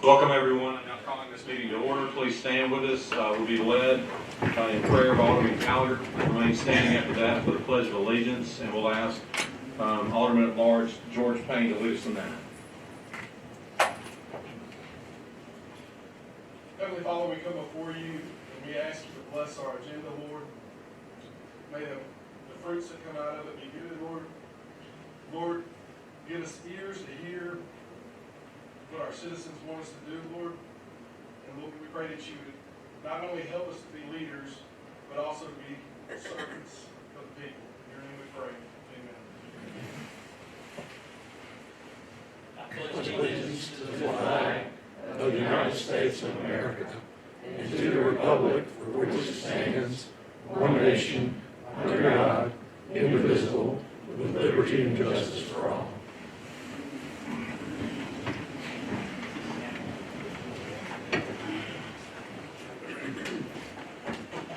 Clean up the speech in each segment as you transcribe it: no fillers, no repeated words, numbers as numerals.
Welcome everyone. I'm now calling this meeting to order. Please stand with us. We'll be led in prayer by Alderman Gallagher. Remain standing after that for the Pledge of Allegiance, and we'll ask Alderman at Large George Payne to lead us in that. Heavenly Father, we come before you and we ask you to bless our agenda, Lord. May the fruits that come out of it be good, Lord. Lord, give us ears to hear what our citizens want us to do, Lord. And Lord, we pray that you would not only help us to be leaders, but also to be servants of the people. In your name we pray. Amen. I pledge allegiance to the flag of the United States of America and to the republic for which it stands, one nation, under God, indivisible, with liberty and justice for all.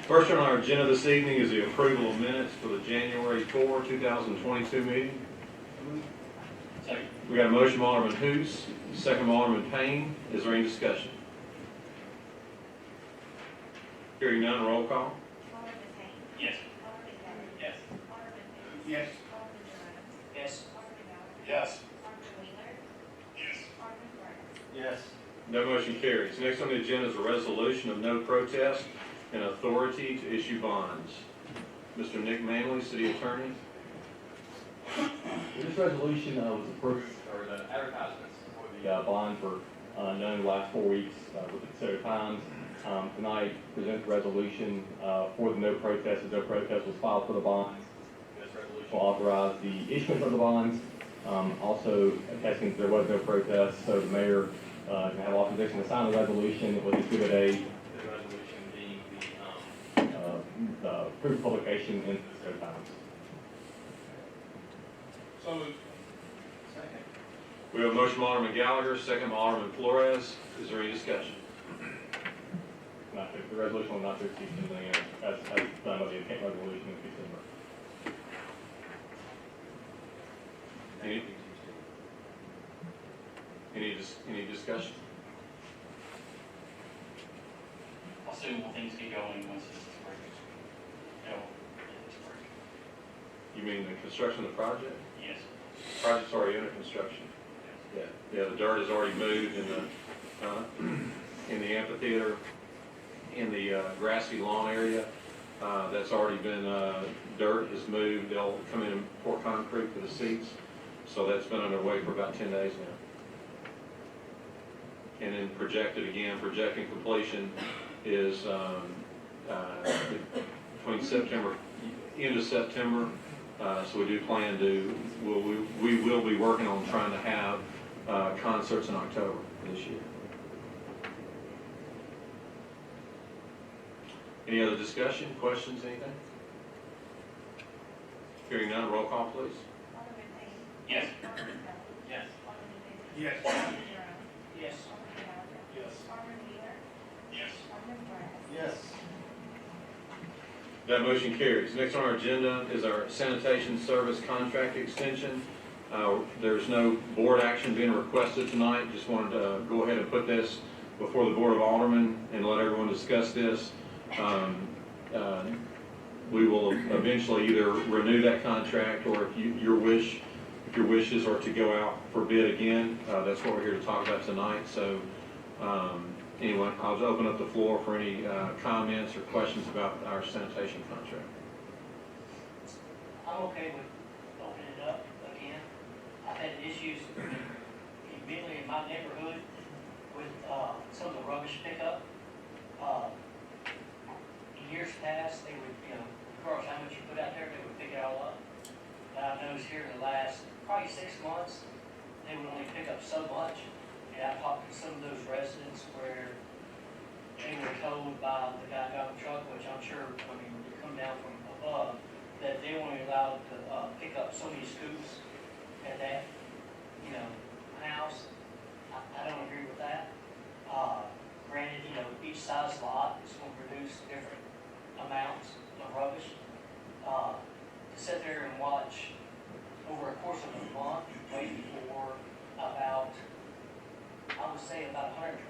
First on our agenda this evening is the approval of minutes for the January 4, 2022 meeting. Second. We got a motion by Alderman Hoos, second by Alderman Payne. Is there any discussion? Hearing none, roll call. Alderman Payne. Yes. Alderman Gallagher. Yes. Alderman Hoos. Yes. Alderman Jones. Yes. Alderman Gallagher. Yes. Alderman Wheeler. Yes. Alderman Burns. Yes. No motion carries. Next on the agenda is a resolution of no protest and authority to issue bonds. Mr. Nick Manley, City Attorney. This resolution was approved, or the advertisements for the bond for done in the last 4 weeks with the City Times. Tonight, present the resolution for the no protest. The no protest was filed for the bonds. This resolution will authorize the issuance of the bonds. Also attesting that there was no protest, so the mayor can have authorization to sign the resolution with Exhibit A. The resolution being the approved publication in the City Times. So moved. Second. We have a motion by Alderman Gallagher, second by Alderman Flores. Is there any discussion? The resolution will not to exceed $10 million as done by the intent resolution in December. Any discussion? I'll assume when things get going once this is working. It's working. You mean the construction of the project? Yes. Project's already under construction. Yeah, the dirt is already moved in the amphitheater, in the grassy lawn area. That's already been, dirt is moved. They'll come in and pour concrete for the seats. So that's been underway for about 10 days now. And then projecting completion is between September, end of September. So we do plan to, we will be working on trying to have concerts in October this year. Any other discussion, questions, anything? Hearing none, roll call please. Alderman Payne. Yes. Alderman Gallagher. Yes. Alderman Hoos. Yes. Alderman Jones. Yes. Alderman Gallagher. Yes. Alderman Wheeler. Yes. Alderman Burns. Yes. That motion carries. Next on our agenda is our sanitation service contract extension. There's no board action being requested tonight. Just wanted to go ahead and put this before the Board of Aldermen and let everyone discuss this. We will eventually either renew that contract, or if your wishes are to go out for bid again, that's what we're here to talk about tonight. So anyway, I'll just open up the floor for any comments or questions about our sanitation contract. I'm okay with opening it up again. I've had issues immediately in my neighborhood with some of the rubbish pickup. In years past, they would, regardless how much you put out there, they would pick it all up. But I've noticed here in the last probably 6 months, they would only pick up so much. And I talked to some of those residents where they were told by the guy driving the truck, which I'm sure, would come down from above, that they only allowed to pick up so many scoops at that, house. I don't agree with that. Granted, each size lot is going to produce different amounts of rubbish. To sit there and watch over a course of a month, waiting for about, I would say about 120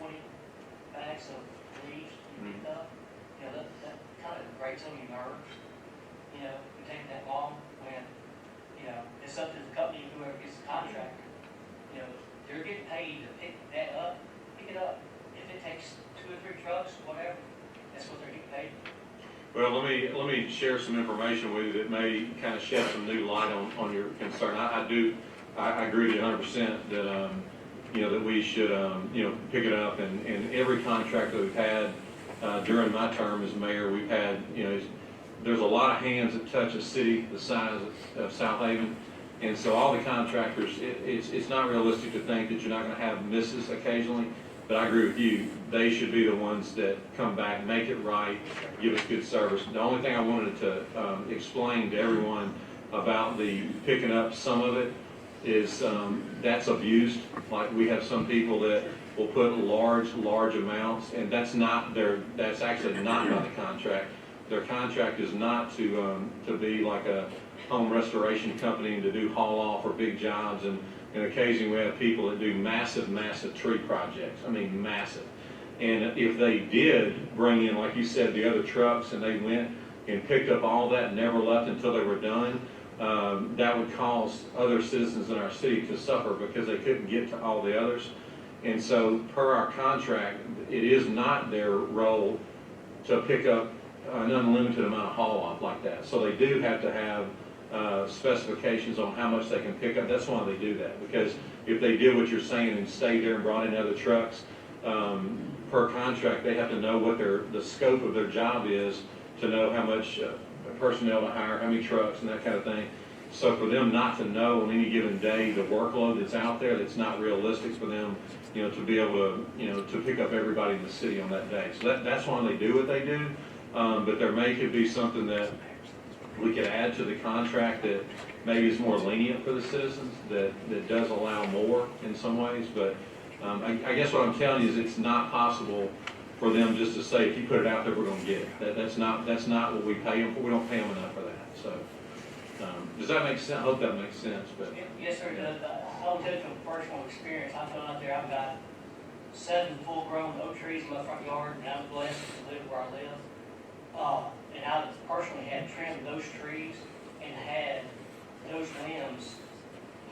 Well, let me share some information with you that may kind of shed some new light on your concern. I agree with you 100% that, you know, that we should, you know, pick it up, and every contract that we've had, during my term as mayor, we've had, you know, there's a lot of hands that touch a city the size of Southaven. And so all the contractors, it's not realistic to think that you're not gonna have misses occasionally, but I agree with you, they should be the ones that come back, make it right, give us good service. The only thing I wanted to, explain to everyone about the picking up some of it is, that's abused. Like, we have some people that will put large amounts, and that's actually not by the contract. Their contract is not to be like a home restoration company and to do haul off or big jobs, and occasionally we have people that do massive tree projects. I mean, massive. And if they did bring in, like you said, the other trucks, and they went and picked up all that and never left until they were done, that would cause other citizens in our city to suffer because they couldn't get to all the others. And so per our contract, it is not their role to pick up an unlimited amount of haul off like that. So they do have to have specifications on how much they can pick up. That's why they do that, because if they did what you're saying and stayed there and brought in other trucks, per contract, they have to know what the scope of their job is to know how much personnel to hire, how many trucks and that kind of thing. So for them not to know on any given day the workload that's out there, that's not realistic for them, you know, to be able to, you know, to pick up everybody in the city on that day. So that's why they do what they do. But there could be something that we could add to the contract that maybe is more lenient for the citizens, that does allow more in some ways. But I guess what I'm telling you is it's not possible for them just to say, if you put it out there, we're gonna get it. That's not what we pay them for. We don't pay them enough for that. So, does that make sense? I hope that makes sense, but. Yes, sir, it does. I'll tell you from personal experience, I've gone out there, I've got 7 full-grown oak trees in my front yard, and I'm blessed to live where I live. And I personally had trimmed those trees and had those limbs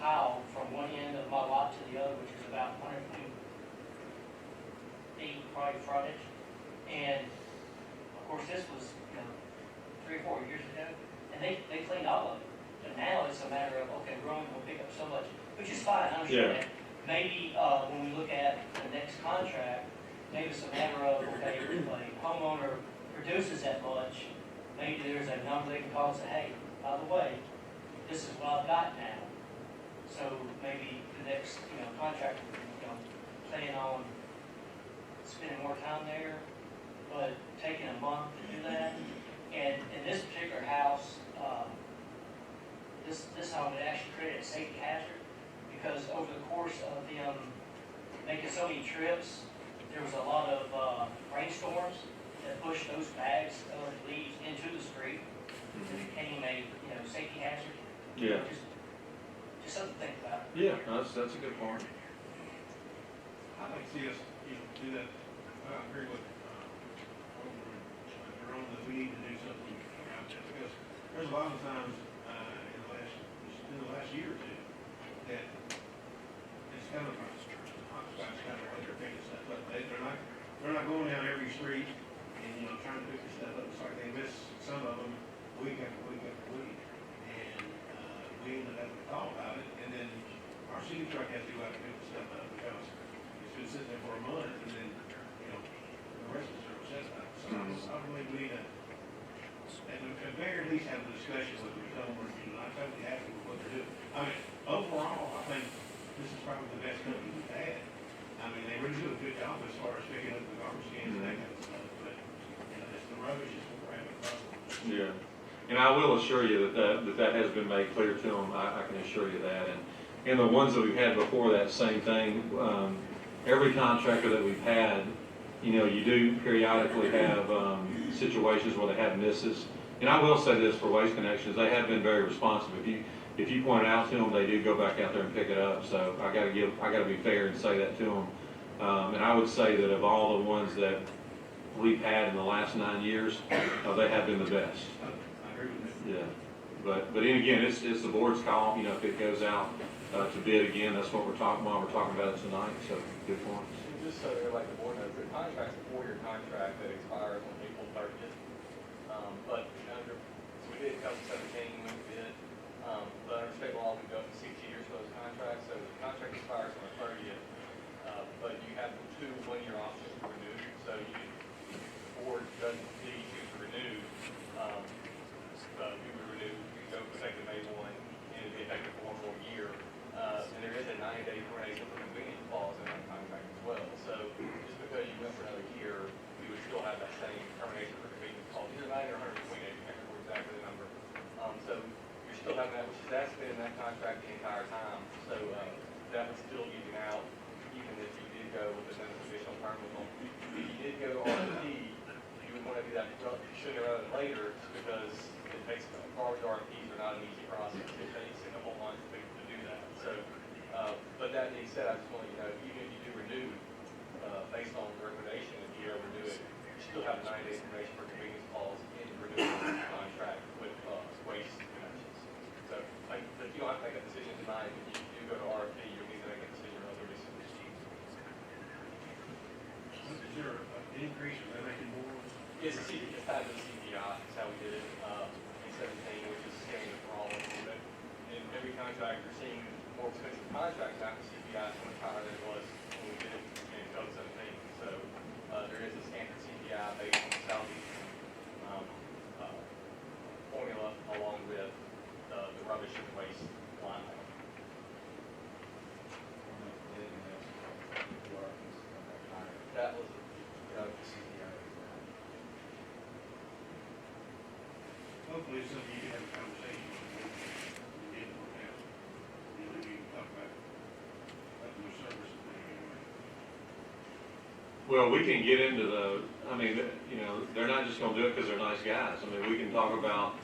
piled from one end of my lot to the other, which is about 102 feet probably frontage. And of course, this was, you know, 3 or 4 years ago, and they cleaned all of it. And now it's a matter of, okay, we're only gonna pick up so much, which is fine, I understand that. Maybe, when we look at the next contract, maybe it's a matter of, okay, if a homeowner produces that much, maybe there's a number they can call and say, hey, by the way, this is what I've got now. So maybe the next, you know, contract, you know, plan on spending more time there, but taking a month to do that. And in this particular house, this home would actually create a safety hazard, because over the course of them making so many trips, there was a lot of rainstorms that pushed those bags of leaves into the street. It became a, you know, safety hazard. Yeah. Just something to think about. Yeah, that's a good point. I'd like to see us, you know, do that. I agree with, Alderman Jerome, that we need to do something about that, because there's a lot of times, in the last year or two, that it's kind of, hotspot's kind of like they're picking stuff up. They're not going down every street and, you know, trying to pick the stuff up. It's like they miss some of them week after week after week. And, we ended up having to call about it, and then our city truck has to go out and pick the stuff up, because it's been sitting there for a month, and then, you know, the rest of the service says that. So I believe we need to, at the very least, have a discussion with them, tell them we're not totally happy with what they're doing. I mean, overall, I think this is probably the best company we've had. I mean, they really do a good job as far as picking up the garbage cans and that kind of stuff, but, you know, it's the rubbish is what we're having a problem with. Yeah. And I will assure you that has been made clear to them. I can assure you that. And the ones that we've had before that, same thing. Every contractor that we've had, you know, you do periodically have situations where they have misses. And I will say this for Waste Connections, they have been very responsive. If you point it out to them, they do go back out there and pick it up. So I got to be fair and say that to them. And I would say that of all the ones that we've had in the last 9 years, they have been the best. Yeah, but then again, it's the board's call. You know, if it goes out to bid again, that's what we're talking about. We're talking about it tonight. So good point. Just so everybody, like the board knows, the contract's a 4-year contract that expires on April 30th. But under, so we did in 2017, we did, but under state law, we go up to 6 years for those contracts, so the contract expires on the 30th. But you have 2 one-year options to renew, so you, if the board doesn't need to renew, you would renew, you go effective May 1, and it'd be effective for 1 more year. And there is a 90-day termination for convenience clause in that contract as well. So just because you went for another year, you would still have that same termination for convenience clause, either 90 or 120 days, I can't remember exactly the number. So you're still having that, which is, that's been in that contract the entire time. So that would still give you out, even if you did go with an additional term with them. If you did go to RFP, you would want to do that sooner rather than later, just because it takes, garbage RFPs are not an easy process. It takes a couple months to do that. So, but that being said, I just want to let you know, even if you do renew, based on the recommendation, if you ever renew it, you still have a 90-day termination for convenience clause in the renewal contract with waste connections. So, like, if you don't have to make a decision tonight, if you do go to RFP, you'll need to make a decision relatively soon. Is there an increase, or they making more? It's a CPI, it's tied to the CPI, that's how we did it, in 17, which is standard for all of them. But in every contract, you're seeing more expensive contracts now, the CPI is much higher than it was when we did it in 2017. So, there is a standard CPI based on the salary, formula along with, the rubbish and waste line item. That was, Hopefully, it's something you can have a conversation with and get it worked out. You know, you can talk about customer service and things. Well, we can get into the, I mean, you know, they're not just gonna do it because they're nice guys. I mean, we can talk about,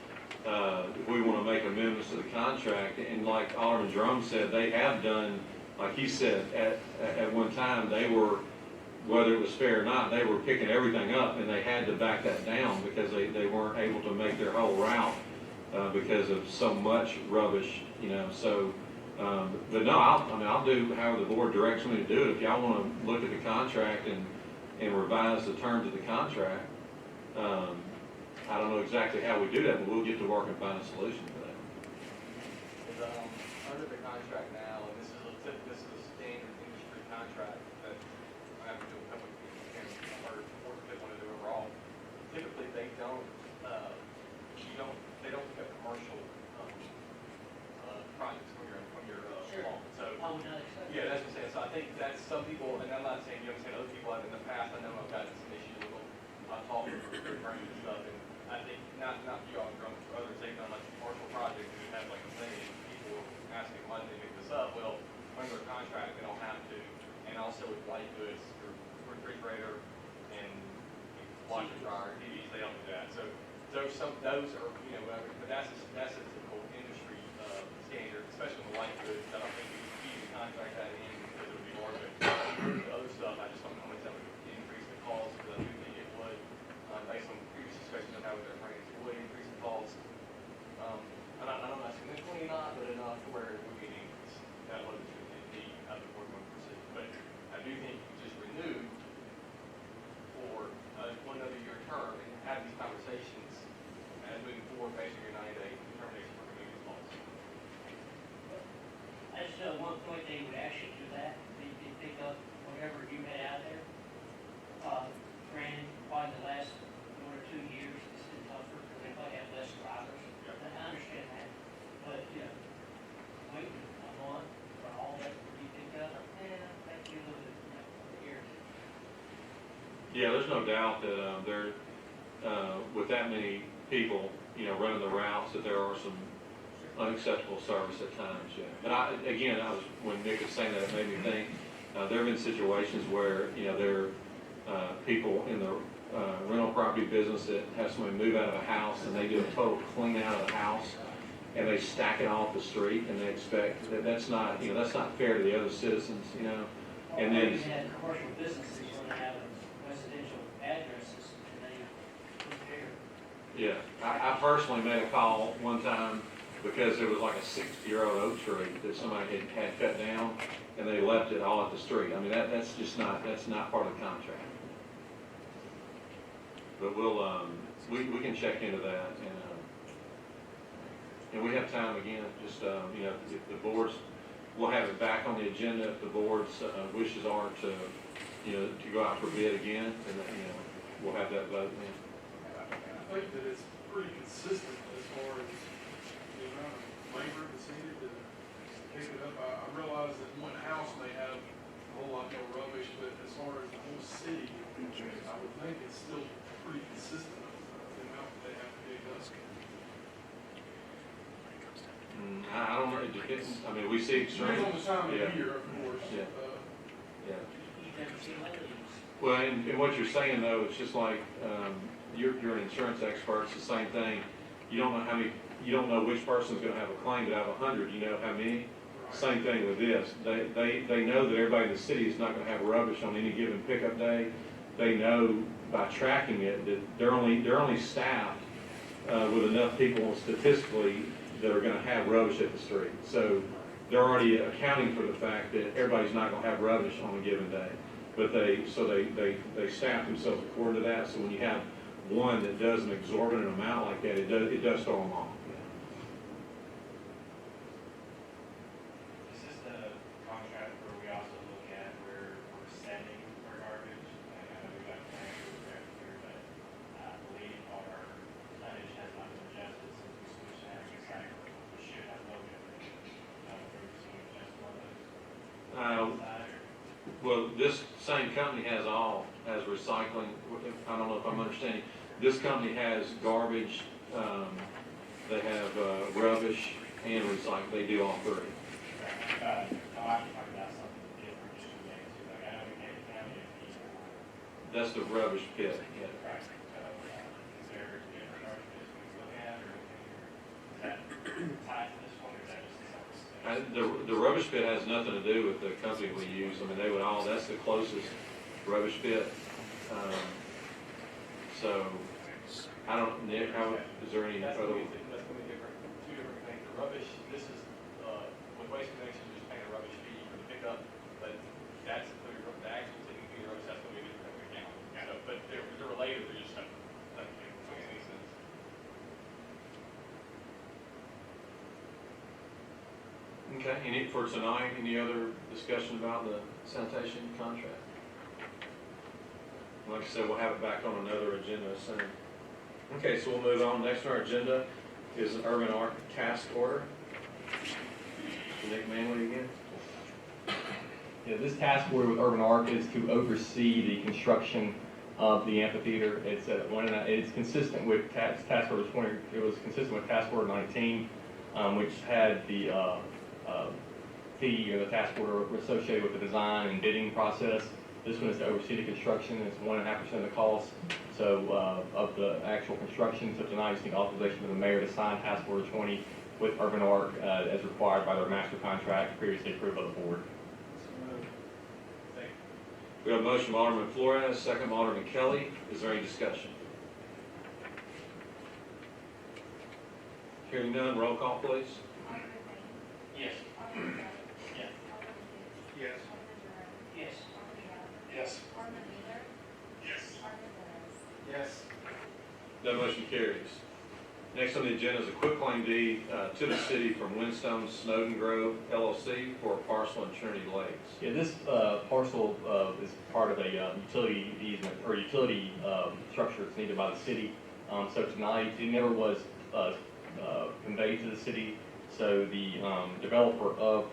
if we wanna make amendments to the contract, and like Alderman Drum said, they have done, like he said, at one time, they were, whether it was fair or not, they were picking everything up, and they had to back that down because they weren't able to make their whole route, because of so much rubbish, you know, so, but no, I'll do however the board directs me to do it. If y'all wanna look at the contract and revise the terms of the contract, I don't know exactly how we do that, but we'll get to work and find a solution for that. Because, under the contract now, and this is a standard industry contract that I have to do a couple of things, and I've heard before they want to do it wrong. Typically, they don't pick up commercial, projects from your Sure. lawn. So, I would not expect. yeah, that's what I'm saying. So I think that's some people, and I'm not saying, you know, I'm saying other people have in the past, I know I've gotten some issues with them. I've talked with their attorneys and stuff, and I think, not you all, but others, they've done like a commercial project, and have like a thing, and people asking why they pick this up. Well, under a contract, they don't have to. And also with white goods, your refrigerator and washer dryer, TVs, they don't do that. So those are, you know, whatever, but that's a typical industry, standard, especially with white goods. I don't think we can even contract that in because it would be more of it. The other stuff, I just don't know how much that would increase the cost, but I do think it would, based on previous discussions I've had with their friends, it would increase the cost. I don't know significantly not, but enough to where it would be an increase. That was the how the board would proceed. But I do think you just renew for one other year term and have these conversations as moving forward based on your 90-day determination for convenience clause. I just know one point they would actually do that, they pick up whatever you had out there. Granted, probably the last 1 or 2 years, it's been tougher, because they probably have less drivers. Yeah. And I understand that, but, you know, waiting a month for all that to be picked up, thank you, a little bit, you know, here. Yeah, there's no doubt that, with that many people, you know, running the routes, that there are some unacceptable service at times, yeah. But when Nick was saying that, it made me think, there have been situations where, you know, there are people in the rental property business that have somebody move out of a house, and they do a total clean out of the house, and they stack it off the street, and they expect that's not, you know, that's not fair to the other citizens, you know. And Or then, even have commercial businesses when they have residential addresses, and they compare. yeah, I personally made a call one time because there was like a 60-year-old oak tree that somebody had cut down, and they left it all at the street. I mean, that's not part of the contract. But we'll, we can check into that, and we have time again, just, you know, if the boards, we'll have it back on the agenda if the board's wishes are to, you know, to go out for bid again, and, you know, we'll have that vote then. I think that it's pretty consistent as far as the amount of labor that's needed to pick it up. I realize that one house may have a whole lot more rubbish, but as far as the whole city, I would think it's still pretty consistent of the amount that they have to dig up. I don't know, it depends, I mean, we see extreme. Depends on the time of Yeah. year, of course. Yeah. Yeah. You never see ladies. Well, and what you're saying though, it's just like, you're an insurance expert, it's the same thing. You don't know how many, you don't know which person's gonna have a claim to have 100, you know how many? Same thing with this. They know that everybody in the city is not gonna have rubbish on any given pickup day. They know by tracking it that they're only staffed, with enough people statistically that are gonna have rubbish at the street. So they're already accounting for the fact that everybody's not gonna have rubbish on a given day. But they staff themselves according to that, so when you have one that does an exorbitant amount like that, it does throw them off. Is this the contract where we also look at where we're sending our garbage? I know we've got plans here, but I believe our tonnage has not been adjusted since we switched to having a cycle. We should have looked at it. If we were to adjust one of those. Side, or- Well, this same company has recycling. I don't know if I'm understanding. This company has garbage, they have rubbish and recycling. They do all three. No, I'm talking about something different, just related to, like, I know we gave the county a fee for, That's the rubbish pit, yeah. right, so, is there different articles we can look at, or is that tied to this one, or is that just something? The rubbish pit has nothing to do with the company we use. I mean, they would all, that's the closest rubbish pit. So, I don't, Nick, is there any That's other? gonna be different, two different things. The rubbish, this is, with Waste Connection, you're just paying a rubbish fee for the pickup, but that's, the actual taking fee of the rubbish, that's gonna be a different account. So, but they're related, they're just not, doesn't make any sense. Okay, for tonight, any other discussion about the sanitation contract? Like I said, we'll have it back on another agenda soon. Okay, so we'll move on. Next on our agenda is an urban arc task order. Nick Manley again. Yeah, this task order with Urban Arc is to oversee the construction of the amphitheater. It's consistent with task order 20. It was consistent with task order 19, which had the fee or the task order associated with the design and bidding process. This one is to oversee the construction. It's 1.5% of the cost. So of the actual construction. So tonight, I just need authorization for the mayor to sign task order 20 with Urban Arc as required by their master contract previously approved by the board. We have a motion by Alderman Flores, second by Alderman Kelly. Is there any discussion? Hearing none, roll call, please. Alderman Payne. Yes. Alderman Kelly. Yes. Alderman Hughes. Yes. Alderman Jerome. Yes. Alderman Gallagher. Yes. Alderman Wheeler. Yes. Alderman Flores. Yes. That motion carries. Next on the agenda is a quitclaim deed to the city from Windstone Snowden Grove LLC for a parcel in Trinity Lakes. Yeah, this parcel is part of a utility easement or utility structure that's needed by the city. So tonight, it never was conveyed to the city. So the developer of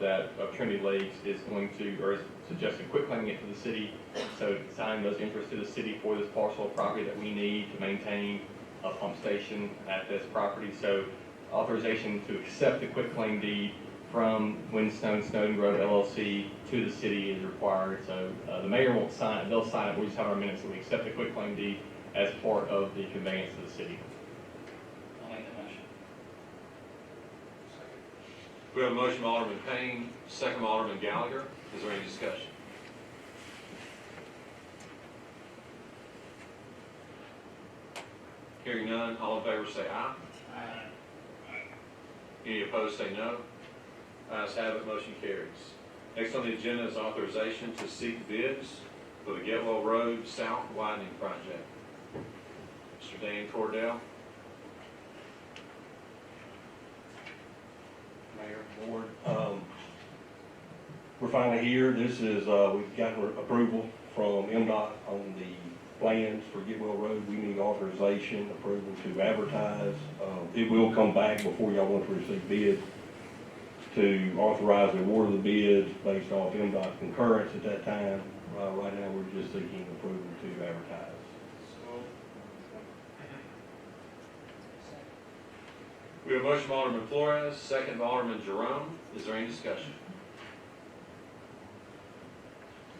Trinity Lakes is going to, or is suggesting quitclaiming it to the city. So assigning those interests to the city for this parcel of property that we need to maintain a pump station at this property. So authorization to accept the quitclaim deed from Windstone Snowden Grove LLC to the city is required. So the mayor won't sign it, they'll sign it, we just have our minutes that we accept the quitclaim deed as part of the conveyance to the city. I'll make the motion. We have a motion by Alderman Payne, second by Alderman Gallagher. Is there any discussion? Hearing none, all in favor say aye. Any opposed say no. Ayes have it, motion carries. Next on the agenda is authorization to seek bids for the Getwell Road South Widening Project. Mr. Mr. Dan Cordell. Mayor, Board. We're finally here. This is, we've gotten approval from MDOT on the plans for Getwell Road. We need authorization, approval to advertise. It will come back before y'all want to receive bids to authorize the award of the bids based off MDOT concurrence at that time. Right now, we're just seeking approval to advertise. We have a motion by Alderman Flores, second by Alderman Jerome. Is there any discussion?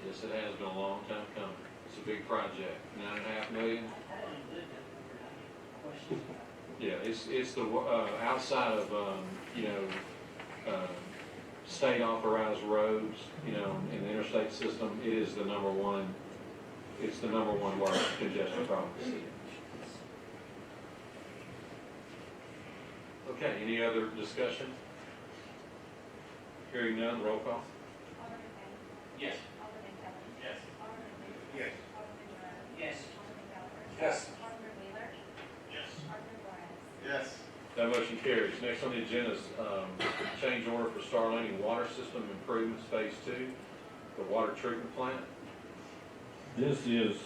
Yes, it has been a long time coming. It's a big project, $9.5 million. I don't include that number, I have questions about it. Yeah, it's the, outside of, state authorized roads, in the interstate system, it is the number one, it's the number one worst congestion problem in the city. Okay, any other discussion? Hearing none, roll call. Alderman Payne. Yes. Alderman Kelly. Yes. Alderman Wheeler. Yes. Alderman Jerome. Yes. Alderman Gallagher. Yes. Alderman Wheeler. Yes. Alderman Flores. Yes. That motion carries. Next on the agenda is change order for Star Landing Water System Improvements Phase 2, the water treatment plant. This is,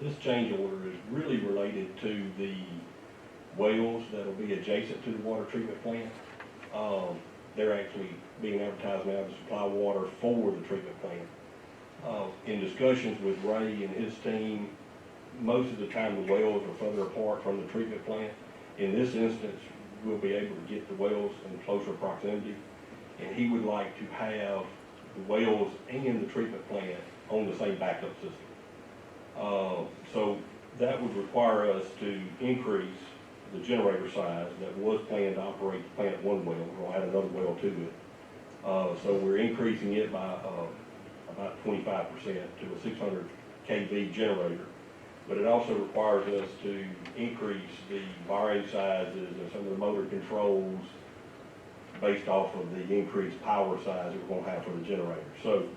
this change order is really related to the wells that'll be adjacent to the water treatment plant. They're actually being advertised now to supply water for the treatment plant. In discussions with Ray and his team, most of the time the wells are further apart from the treatment plant. In this instance, we'll be able to get the wells in closer proximity, and he would like to have the wells and the treatment plant on the same backup system. So that would require us to increase the generator size that was planned to operate the plant one well. We'll add another well to it. So we're increasing it by about 25% to a 600 kV generator. But it also requires us to increase the wiring sizes and some of the motor controls based off of the increased power size that we're going to have for the generator. So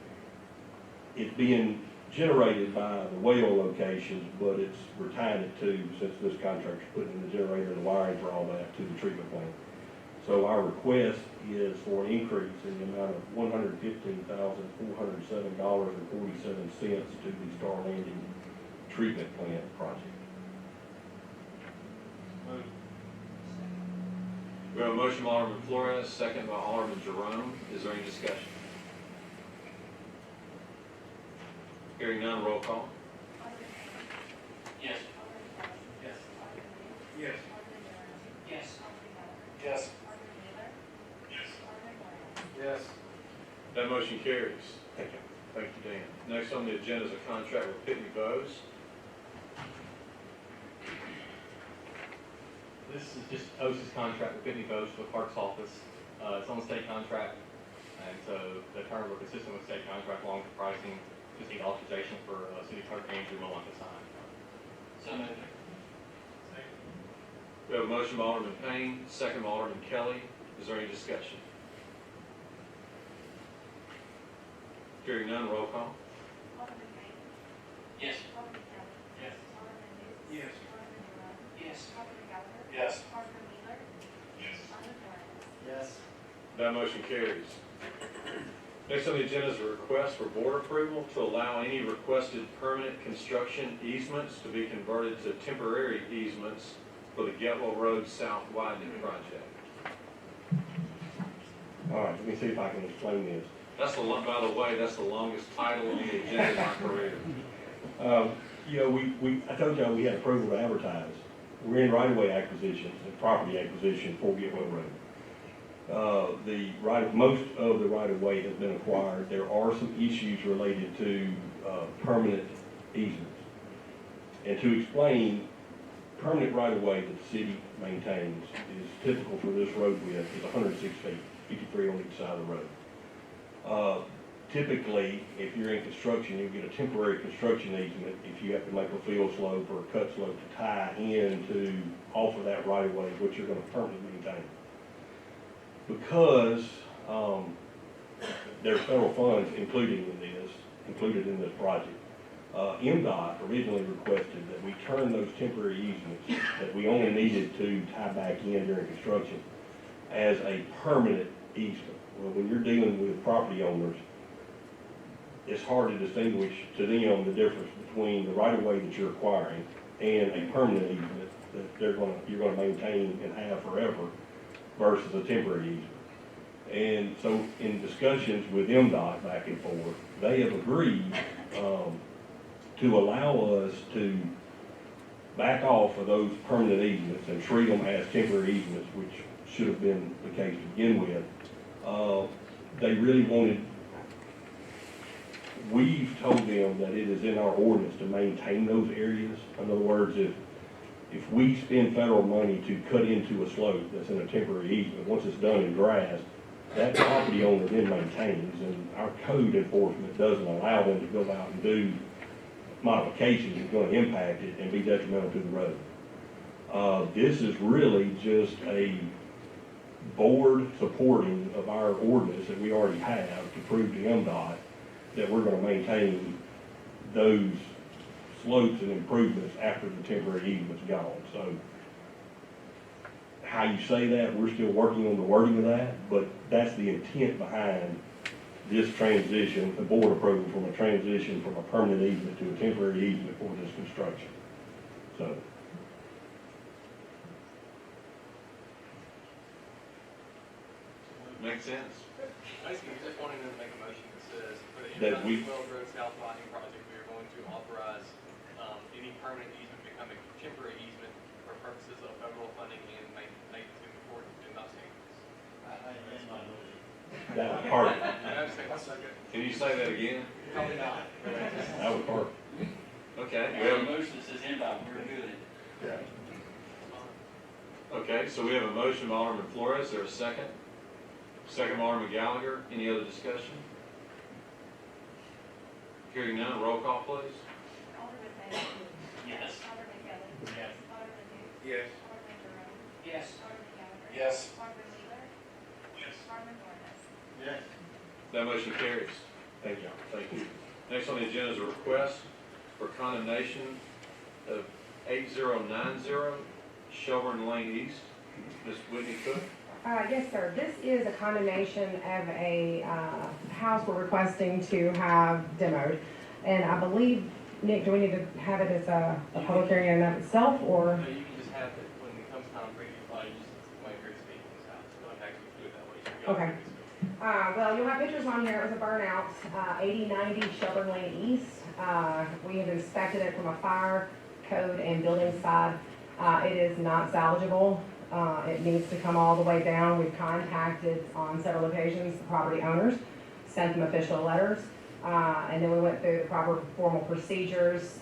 it's being generated by the well locations, but we're tying it to, since this contractor's putting in the generator and the wiring for all that, to the treatment plant. So our request is for an increase in the amount of $115,407.47 to the Star Landing treatment plant project. We have a motion by Alderman Flores, second by Alderman Jerome. Is there any discussion? Hearing none, roll call. Alderman Payne. Yes. Alderman Kelly. Yes. Alderman Wheeler. Yes. Alderman Jerome. Yes. Alderman Gallagher. Yes. Alderman Wheeler. Yes. Alderman Flores. Yes. That motion carries. Thank you. Thank you, Dan. Next on the agenda is a contract with Pitney Bowes. This is just OSHA's contract with Pitney Bowes for the Parks Office. It's on the state contract, and so the terms are consistent with state contract along with pricing. Just need authorization for City Clerk Andrew Mullen to sign. So moved. We have a motion by Alderman Payne, second by Alderman Kelly. Is there any discussion? Hearing none, roll call. Alderman Payne. Yes. Alderman Kelly. Yes. Alderman Wheeler. Yes. Alderman Jerome. Yes. Alderman Gallagher. Yes. Alderman Wheeler. Yes. Alderman Flores. Yes. That motion carries. Next on the agenda is a request for board approval to allow any requested permanent construction easements to be converted to temporary easements for the Getwell Road South widening project. All right, let me see if I can explain this. That's by the way, that's the longest title on the agenda in my career. I told y'all we had approval to advertise. We're in right-of-way acquisition, and property acquisition for Getwell Road. Most of the right-of-way has been acquired. There are some issues related to permanent easements. And to explain, permanent right-of-way that the city maintains is typical for this road width is 106 feet, 53 on each side of the road. Typically, if you're in construction, you get a temporary construction easement if you have to make a field slope or a cut slope to tie into off of that right-of-way, which you're going to permanently maintain. Because there's federal funds included in this project, MDOT originally requested that we turn those temporary easements that we only needed to tie back in during construction as a permanent easement. Well, when you're dealing with property owners, it's hard to distinguish to them the difference between the right-of-way that you're acquiring and a permanent easement that you're gonna maintain and have forever versus a temporary easement. And so in discussions with MDOT back and forth, they have agreed to allow us to back off of those permanent easements and treat them as temporary easements, which should have been the case to begin with. They really wanted, we've told them that it is in our ordinance to maintain those areas. In other words, if we spend federal money to cut into a slope that's in a temporary easement, once it's done in grass, that property owner then maintains, and our code enforcement doesn't allow them to go out and do modifications that's going to impact it and be detrimental to the road. This is really just a board supporting of our ordinance that we already have to prove to MDOT that we're going to maintain those slopes and improvements after the temporary easement's gone. So how you say that, we're still working on the wording of that, but that's the intent behind this transition, the board approval from a transition from a permanent easement to a temporary easement for this construction. So. Makes sense. Basically, we just wanted to make a motion that says, for the That we- Well Road South Widening Project, we are going to authorize any permanent easement become a temporary easement for purposes of federal funding and maintenance in accordance with not standards. That was perfect. One second. Can you say that again? Probably not. That was perfect. Okay, We we have a have, motion that says inbound, we're good. okay, so we have a motion by Alderman Flores, there a second? Second by Alderman Gallagher, any other discussion? Hearing none, roll call please. Alderman Mayor. Yes. Alderman Kelly. Yes. Alderman who? Yes. Alderman Jerome. Yes. Alderman Gallagher. Yes. Alderman Wheeler. Yes. Alderman Flores. Yes. That motion carries. Thank you. Thank you. Next on the agenda is a request for condemnation of 8090 Shelburne Lane East. Ms. Whitney Cook. Yes, sir. This is a condemnation of a house we're requesting to have demoed. And I believe, Nick, do we need to have it as a public hearing in and of itself, or? So you can just have it when it comes time for you to apply, you just wait for it to speak in this house. Don't actually do it that way. You Okay. Well, you'll have pictures on here. It was a burnout, 8090 Shelburne Lane East. We have inspected it from a fire code and building side. It is not salvageable. It needs to come all the way down. We've contacted on several occasions the property owners, sent them official letters, and then we went through the proper formal procedures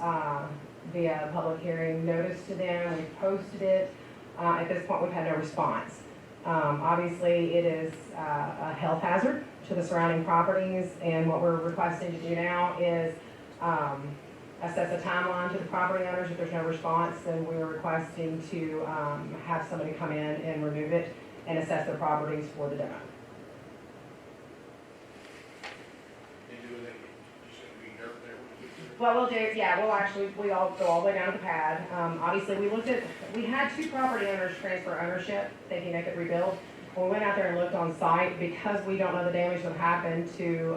via public hearing notice to them. We posted it. At this point, we've had no response. Obviously, it is a health hazard to the surrounding properties, and what we're requesting to do now is assess a timeline to the property owners. If there's no response, then we're requesting to have somebody come in and remove it and assess their properties for the demo. And do it, you shouldn't be dirt there. What we'll do, yeah, we all go all the way down to the pad. Obviously, we had two property owners transfer ownership, thinking they could rebuild. When we went out there and looked on site, because we don't know the damage that happened to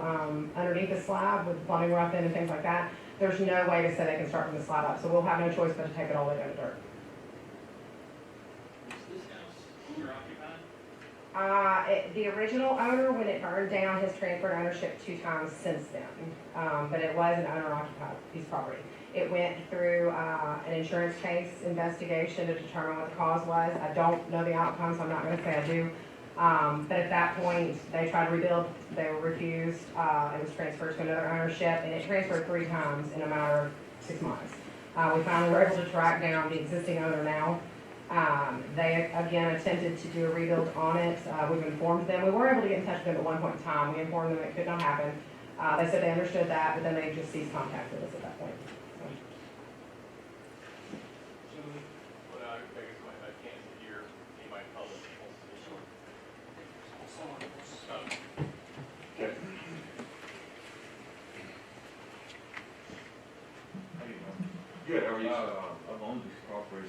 underneath the slab with plumbing rough in and things like that, there's no way to say they can start from the slab up. So we'll have no choice but to take it all the way down to dirt. Is this house owner occupied? The original owner, when it burned down, has transferred ownership 2 times since then. But it was an owner-occupied piece of property. It went through an insurance case investigation to determine what the cause was. I don't know the outcome, so I'm not gonna say I do. But at that point, they tried to rebuild, they were refused. It was transferred to another ownership, and it transferred 3 times in a matter of 6 months. We finally were able to track down the existing owner now. They again attempted to do a rebuild on it. We've informed them. We were able to get in touch with them at one point in time. We informed them it could not happen. They said they understood that, but then they just ceased contact with us at that point. Well, I guess I can't hear anybody public that wants to be short. Okay.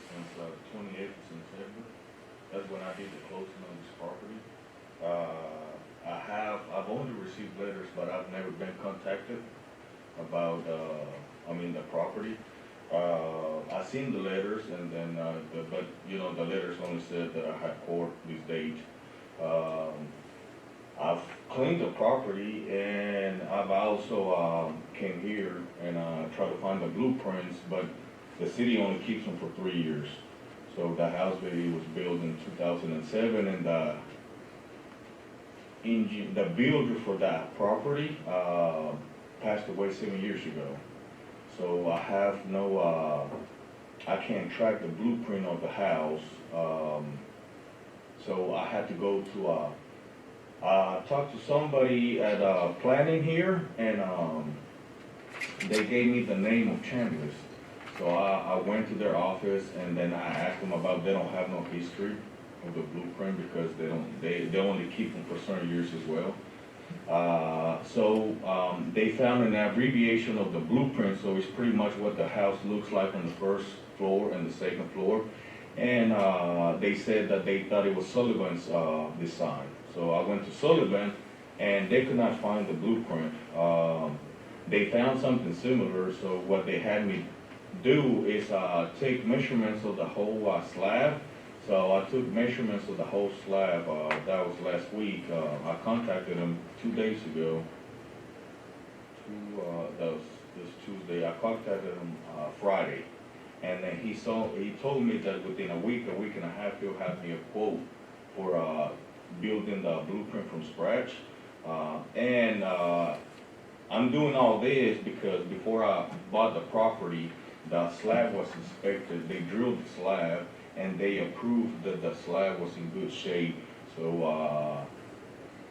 since 28th of September. That's when I did the closing on this property. I've only received letters, but I've never been contacted about, the property. I seen the letters and then, but the letters only said that I had court this date. I've cleaned the property and I've also, came here and, tried to find the blueprints, but the city only keeps them for 3 years. So the house really was built in 2007 and the builder for that property, passed away 7 years ago. So I have no, I can't track the blueprint of the house. So I had to go to, talk to somebody at planning here, and they gave me the name of Chandler's. So I went to their office, and then I asked them about, they don't have no history of the blueprint because they only keep them for certain years as well. They found an abbreviation of the blueprint, so it's pretty much what the house looks like on the first floor and the second floor. And they said that they thought it was Sullivan's design. So I went to Sullivan, and they could not find the blueprint. They found something similar, so what they had me do is take measurements of the whole slab. So I took measurements of the whole slab, that was last week. I contacted him 2 days ago. That was this Tuesday. I contacted him Friday. And then he told me that within a week and a half, he'll have me a quote for building the blueprint from scratch. I'm doing all this because before I bought the property, the slab was inspected. They drilled the slab and they approved that the slab was in good shape. So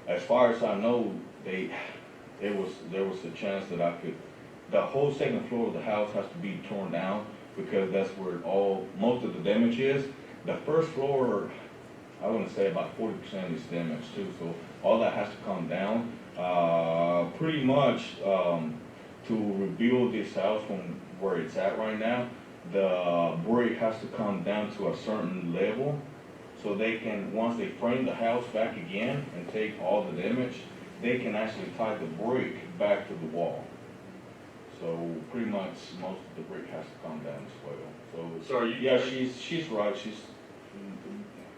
as far as I know, there was a chance that the whole second floor of the house has to be torn down because that's where most of the damage is. The first floor, I want to say about 40% is damaged too. So all that has to come down. Pretty much to rebuild this house from where it's at right now, the brick has to come down to a certain level so they can, once they frame the house back again and take all the damage, they can actually tie the brick back to the wall. So pretty much most of the brick has to come down as well. So yeah, she's right.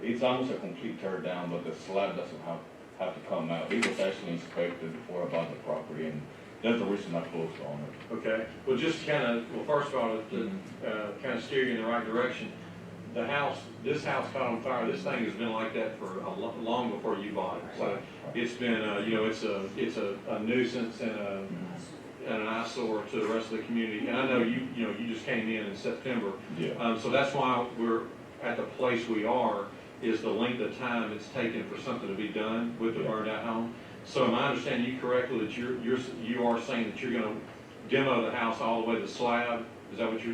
It's almost a complete tear down, but the slab doesn't have to come out. It was actually inspected before I bought the property, and that's the reason I closed on it. Okay, well, just first of all, to kind of steer you in the right direction, this house caught on fire. This thing has been like that for long before you bought it. So it's been, it's a nuisance and an eyesore to the rest of the community. And I know you just came in September. Yeah. So that's why we're at the place we are, is the length of time it's taken for something to be done with the burned out home. So am I understanding you correctly that you are saying that you're gonna demo the house all the way to the slab? Is that what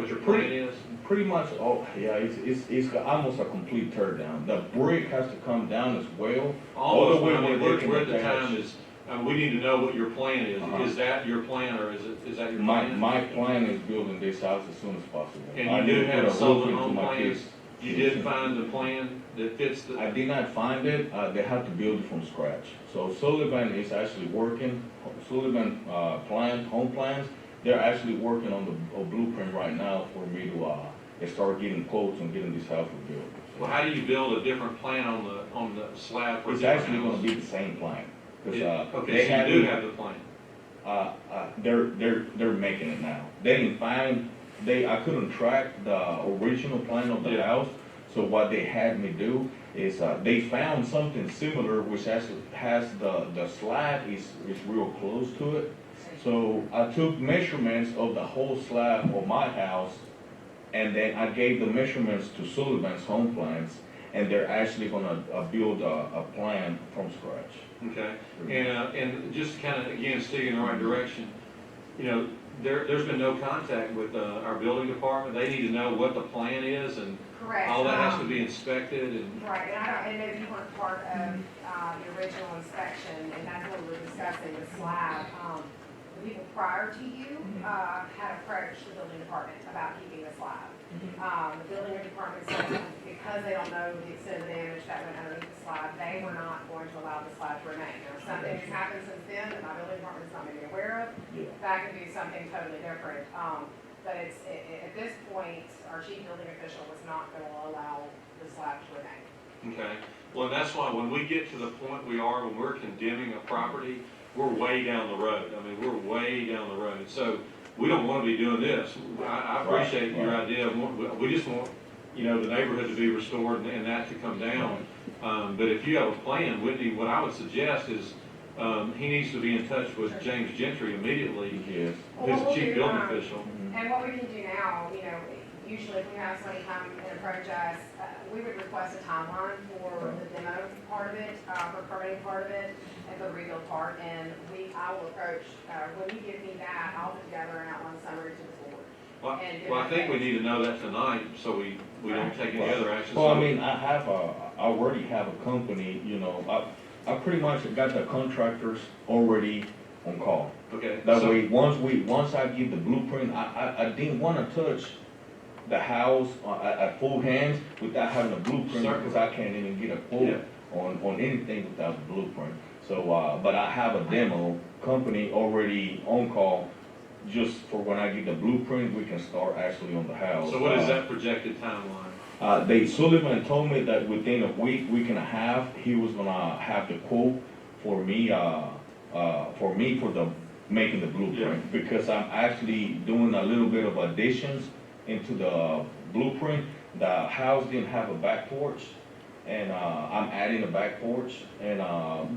your plan is? Pretty much, it's almost a complete tear down. The brick has to come down as well. Almost, we're at the time is, we need to know what your plan is. Is that your plan, or is that your plan? My plan is building this house as soon as possible. And you do have a Sullivan home plan? You did find the plan that fits the... I did not find it. They had to build it from scratch. So Sullivan is actually working, Sullivan home plans, they're actually working on the blueprint right now for me to start getting quotes on getting this house rebuilt. Well, how do you build a different plan on the slab for it's actually going to be the same plan. Okay, so you do have the plan. They're making it now. They didn't find... I couldn't track the original plan of the house, so what they had me do is they found something similar which actually has the slab is real close to it. So I took measurements of the whole slab of my house, and then I gave the measurements to Sullivan's home plans, and they're actually gonna build a plan from scratch. Okay, and just kind of again steer in the right direction, there's been no contact with our building department. They need to know what the plan is, and Correct. all that has to be inspected. And Right, and maybe you weren't part of the original inspection, and that's what we were discussing, the slab. the people prior to you, had approached the building department about keeping the slab. The building department said, because they don't know the extent of the damage that went underneath the slab, they were not going to allow the slab to remain. Now, if something has happened since then that my building department is not maybe aware of, that could be something totally different. But at this point, our chief building official was not going to allow the slab to remain. Okay, well, and that's why when we get to the point we are, when we're condemning a property, we're way down the road. I mean, we're way down the road. So we don't want to be doing this. I appreciate your idea. We just want, you know, the neighborhood to be restored and that to come down. But if you have a plan, Whitney, what I would suggest is he needs to be in touch with James Gentry immediately, Yes. his chief building official. And what we can do now, you know, usually if we have somebody come and approach us, we would request a timeline for the demo part of it, for permitting part of it, and for the rebuild part. And I will approach, when you give me that, I'll put together an outline summary to the board. Well, I think we need to know that tonight so we don't take any other action. Well, I mean, I already have a company, you know, I pretty much got the contractors already on call. Okay. That way, once I give the blueprint, I didn't wanna touch the house at full hands without having a blueprint, Certainly. because I can't even get a quote on anything without a blueprint. So, but I have a demo company already on call, just for when I get the blueprint, we can start actually on the house. So what is that projected timeline? Sullivan told me that within a week and a half, he was gonna have the quote for me, for the making the blueprint, because I'm actually doing a little bit of additions into the blueprint. The house didn't have a back porch, and I'm adding a back porch, and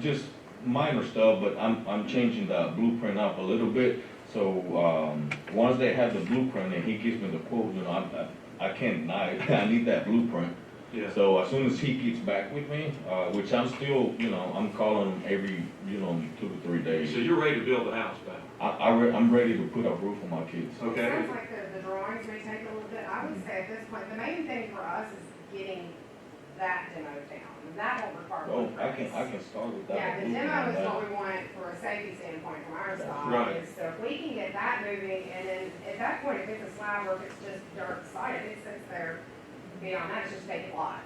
just minor stuff, but I'm changing the blueprint up a little bit. So once they have the blueprint and he gives me the quote, you know, I can't deny it. I need that blueprint. Yeah. So as soon as he gets back with me, which I'm still, you know, I'm calling him every, you know, 2 to 3 days. So you're ready to build the house back? I'm ready to put a roof on my kids. Okay. It sounds like the drawings may take a little bit. I would say at this point, the main thing for us is getting that demo down. And that won't require Oh, blueprints. I can start with that. Yeah, the demo is what we want for a safety standpoint from our side. Right. Is so if we can get that moving, and then at that point, if it's a slab or if it's just dirt site, if it sits there, beyond that, it's just vacant lot.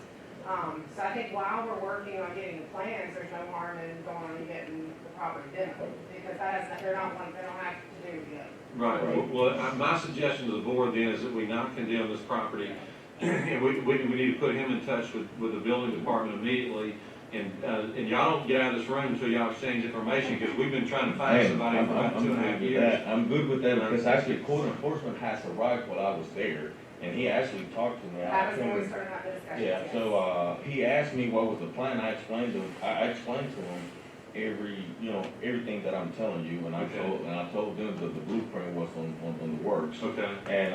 So I think while we're working on getting the plans, there's no harm in going and getting the property demo, because they don't have to do the other. Right, well, my suggestion to the board then is that we not condemn this property, and we need to put him in touch with the building department immediately, and y'all don't get out of this room until y'all exchange information, because we've been trying to find somebody for about 2.5 years. I'm good with that, because actually code enforcement has arrived while I was there, and he actually talked to me. That was when we started that discussion. Yeah, yes. so, he asked me what was the plan, I explained to him everything that I'm telling you, and I told them that the blueprint was on the works. Okay. And,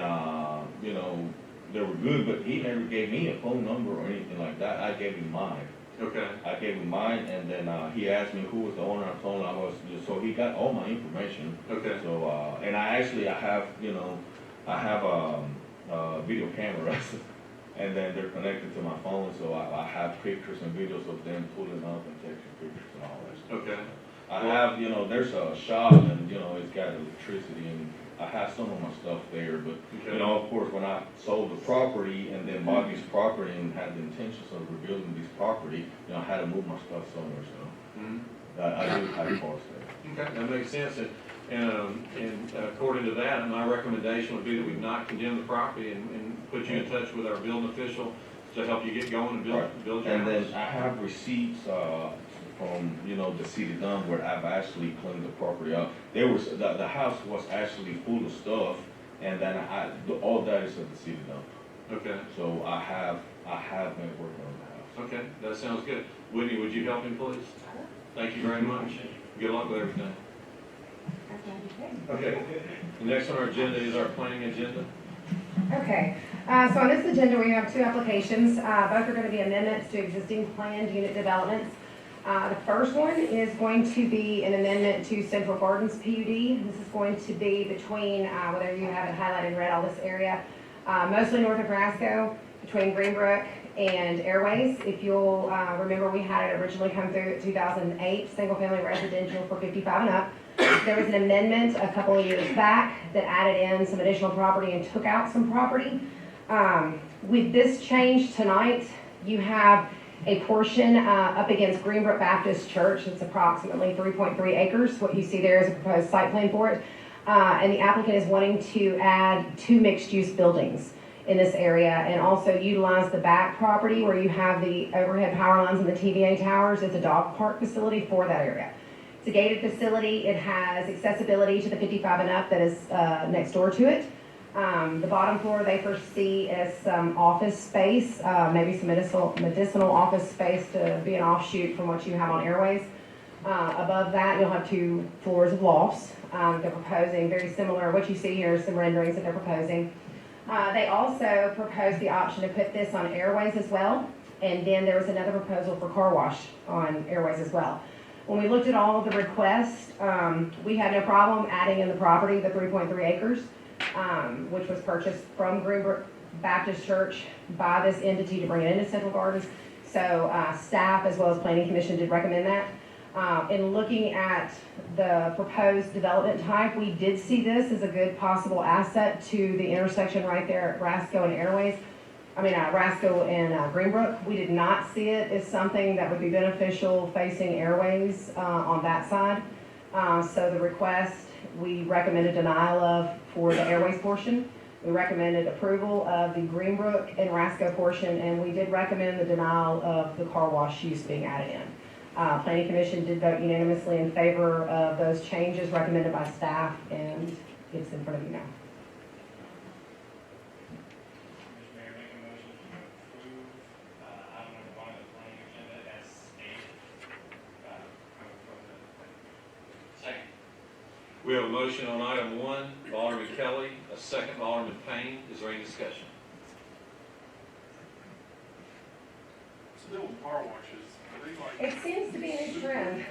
you know, they were good, but he never gave me a phone number or anything like that, I gave him mine. Okay. I gave him mine, and then, he asked me who was the owner, I told him I was, so he got all my information. Okay. So, and I have, you know, video cameras, and then they're connected to my phone, so I have pictures and videos of them pulling up and taking pictures and all that stuff. Okay. I have, you know, there's a shop, and, you know, it's got electricity, and I have some of my stuff there, but, Okay. you know, of course, when I sold the property and then bought this property and had the intentions of rebuilding this property, you know, I had to move my stuff somewhere, so Mhm. I do have costs there. Okay, that makes sense, and according to that, my recommendation would be that we not condemn the property and put you in touch with our building official to help you get going and build your And then house. I have receipts, from, you know, the city dump where I've actually cleaned the property up. The house was actually full of stuff, and then all that is at the city dump. Okay, So I have been working on the house. okay, that sounds good. Whitney, would you help him, please? Thank you very much. Good luck with everything. Okay, the next on our agenda is our planning agenda. Okay, so on this agenda, we have 2 applications. Both are going to be amendments to existing planned unit developments. The first one is going to be an amendment to Central Gardens PUD. This is going to be between, whether you have it highlighted in red, all this area, mostly north of Rasco, between Greenbrook and Airways. If you'll remember, we had it originally come through at 2008, single-family residential for 55 and up. There was an amendment a couple of years back that added in some additional property and took out some property. With this change tonight, you have a portion up against Greenbrook Baptist Church. It's approximately 3.3 acres. What you see there is a proposed site plan for it. And the applicant is wanting to add 2 mixed-use buildings in this area and also utilize the back property where you have the overhead power lines and the TVA towers as a dog park facility for that area. It's a gated facility. It has accessibility to the 55 and up that is next door to it. The bottom floor they foresee as some office space, maybe some medicinal office space to be an offshoot from what you have on Airways. Above that, you'll have 2 floors of lofts. They're proposing very similar. What you see here is some renderings that they're proposing. They also proposed the option to put this on Airways as well, and then there was another proposal for car wash on Airways as well. When we looked at all of the requests, we had no problem adding in the property, the 3.3 acres, which was purchased from Greenbrook Baptist Church by this entity to bring it into Central Gardens. So staff as well as Planning Commission did recommend that. In looking at the proposed development type, we did see this as a good possible asset to the intersection right there at Rasco and Airways. Rasco and Greenbrook. We did not see it as something that would be beneficial facing Airways on that side. So the request, we recommended denial of for the Airways portion. We recommended approval of the Greenbrook and Rasco portion, and we did recommend the denial of the car wash use being added in. Planning Commission did vote unanimously in favor of those changes recommended by staff, and it's in front of you now. Mr. Mayor, make a motion to approve, item number 1 of the planning agenda as stated, coming from the. Second. We have a motion on item 1, by Alderman Kelly, a second by Alderman Payne. Is there any discussion? Still car washes, are they like? It seems to be a new trend.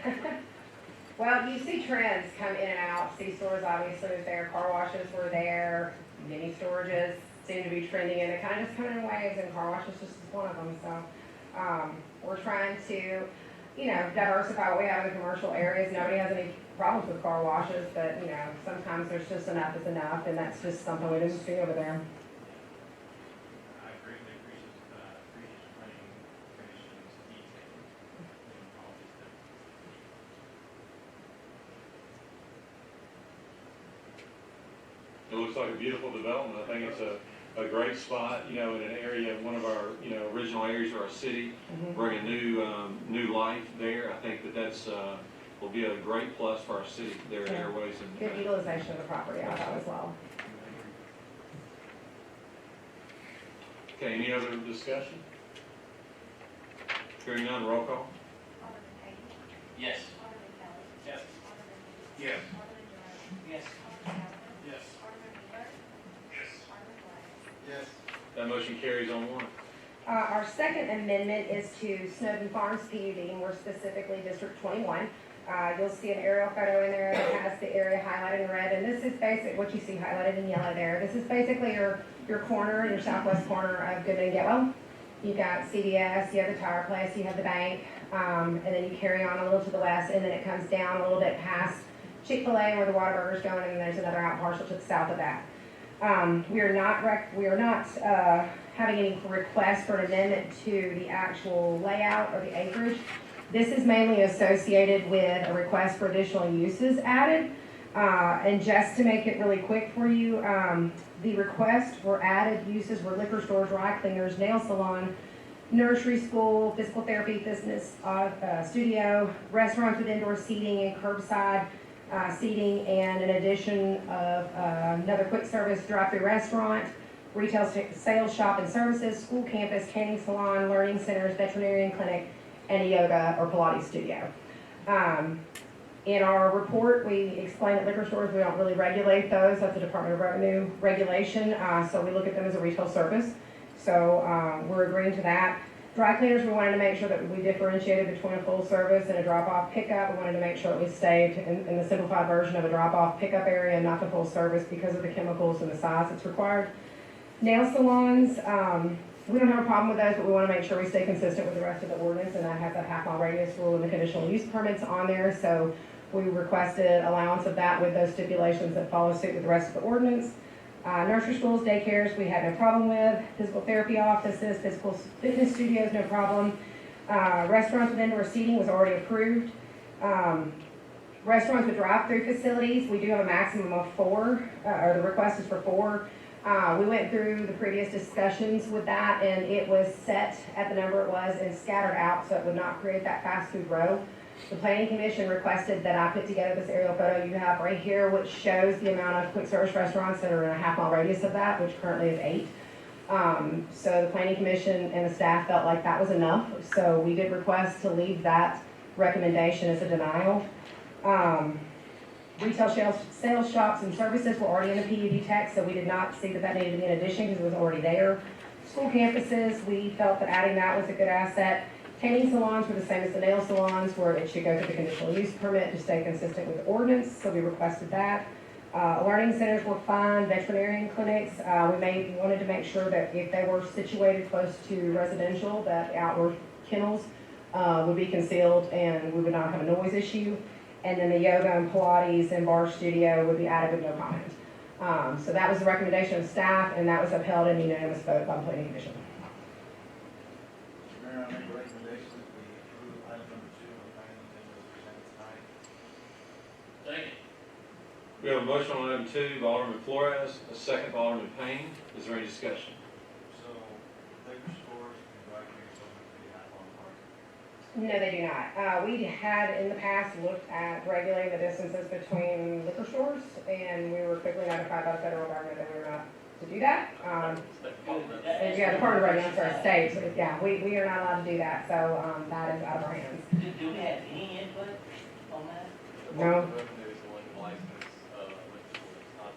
Well, you see trends come in and out. C-stores obviously was there, car washes were there, mini storages seem to be trending, and they kind of just come in waves, and car washes just is one of them. So we're trying to, diversify what we have in the commercial areas. Nobody has any problems with car washes, but, sometimes there's just enough is enough, and that's just something we didn't see over there. I greatly appreciate planning commission's detail in all these things. It looks like a beautiful development. I think it's a great spot, in an area, one of our, original areas of our city. Bring a new life there. I think that's will be a great plus for our city there at Airways. And Good utilization of the property, I thought as well. Okay, any other discussion? Hearing none, roll call. Alderman Payne. Yes. Alderman Kelly. Yes. Alderman Hoover. Yes. Alderman Jerome. Yes. Alderman Gallagher. Yes. Alderman Wheeler. Yes. Alderman Flores. Yes. That motion carries on 1. Our second amendment is to Snowden Farms PUD, and more specifically District 21. You'll see an aerial photo in there that has the area highlighted in red, and this is basically what you see highlighted in yellow there. This is basically your corner, your southwest corner of Goodman and Getwell. You've got CVS, you have the tire place, you have the bank, and then you carry on a little to the west, and then it comes down a little bit past Chick-fil-A where the Whataburger's going, and then there's another out parcel to the south of that. We are not having any requests for an amendment to the actual layout or the acreage. This is mainly associated with a request for additional uses added. And just to make it really quick for you, the request for added uses were liquor stores, dry cleaners, nail salon, nursery school, physical therapy, fitness studio, restaurants with indoor seating and curbside seating, and an addition of another quick service drive-through restaurant, retail sales shop and services, school campus, canning salon, learning centers, veterinarian clinic, and a yoga or Pilates studio. In our report, we explain that liquor stores, we don't really regulate those. That's a Department of Revenue regulation, so we look at them as a retail service. So we're agreeing to that. Dry cleaners, we wanted to make sure that we differentiated between a full service and a drop-off pickup. We wanted to make sure that we stayed in the simplified version of a drop-off pickup area, not the full service because of the chemicals and the size that's required. Nail salons, We don't have a problem with those, but we want to make sure we stay consistent with the rest of the ordinance, and that has a half-mile radius rule and the conditional use permits on there, so we requested allowance of that with those stipulations that follow suit with the rest of the ordinance. Nursery schools, daycares, we had no problem with. Physical therapy offices, physical fitness studios, no problem. Restaurants with indoor seating was already approved. Restaurants with drive-through facilities, we do have a maximum of 4, or the request is for 4. We went through the previous discussions with that, and it was set at the number it was and scattered out so it would not create that fast food row. The planning commission requested that I put together this aerial photo you have right here, which shows the amount of quick service restaurants that are in a half-mile radius of that, which currently is 8. So the planning commission and the staff felt like that was enough, so we did request to leave that recommendation as a denial. Retail sales shops and services were already in the PUD text, so we did not see that that needed to be an addition because it was already there. School campuses, we felt that adding that was a good asset. Tanning salons were the same as the nail salons, where it should go through the conditional use permit to stay consistent with the ordinance, so we requested that. Learning centers were fine, veterinarian clinics, we wanted to make sure that if they were situated close to residential, that outdoor kennels would be concealed and we would not have a noise issue. And then the yoga and Pilates and bar studio would be added with no comment. So that was the recommendation of staff, and that was upheld in unanimous vote by the planning commission. Mayor, I make a recommendation that we approve item number 2 on the planning agenda as presented tonight. Second. We have a motion on item 2 by Alderman Flores, a second by Alderman Payne. Is there any discussion? So, liquor stores and drive-throughs don't have to be that long apart. No, they do not. We had in the past looked at regulating the distances between liquor stores, and we were quickly notified by the federal government that we were not to do that. And yeah, Department of Revenue, I'm sorry, state, so yeah, we are not allowed to do that, so that is out of our hands. Do we have any input on that? No. The revenue is the one who license, liquor stores, not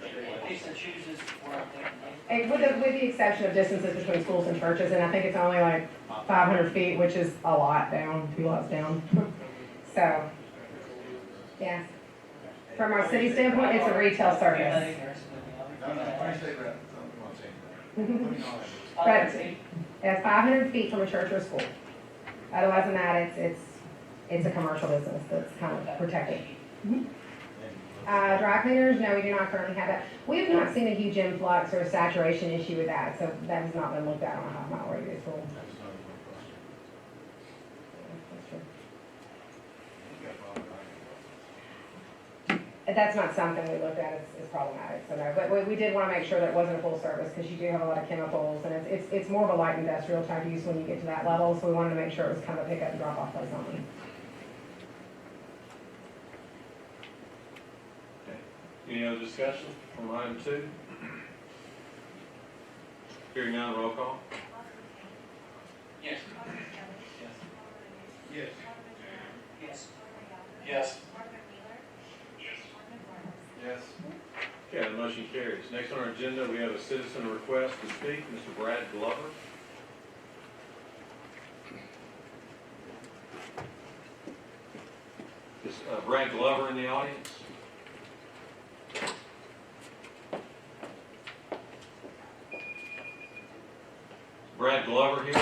the If it chooses, we're not taking And with the exception of distances between schools and churches, and I think it's only like 500 feet, which is a lot down, 2 lots down. So, yeah. From our city standpoint, it's a retail service. No, I say that, I'm not saying that. Putting all that. But it's 500 feet from a church or school. Otherwise than that, it's a commercial business that's kind of protected. Dry cleaners, no, we do not currently have that. We have not seen a huge influx or a saturation issue with that, so that has not been looked at on a half-mile radius rule. That's not a good question. That's true. You got a problem, right? That's not something we looked at as problematic, so no, but we did want to make sure that it wasn't a full service, because you do have a lot of chemicals, and it's more of a light industrial type use when you get to that level, so we wanted to make sure it was kind of a pick up and drop off place only. Any other discussion from item 2? Hearing none, roll call. Yes. Yes. Yes. Yes. Yes. Okay, the motion carries. Next on our agenda, we have a citizen request to speak, Mr. Brad Glover. Is Brad Glover in the audience? Brad Glover here?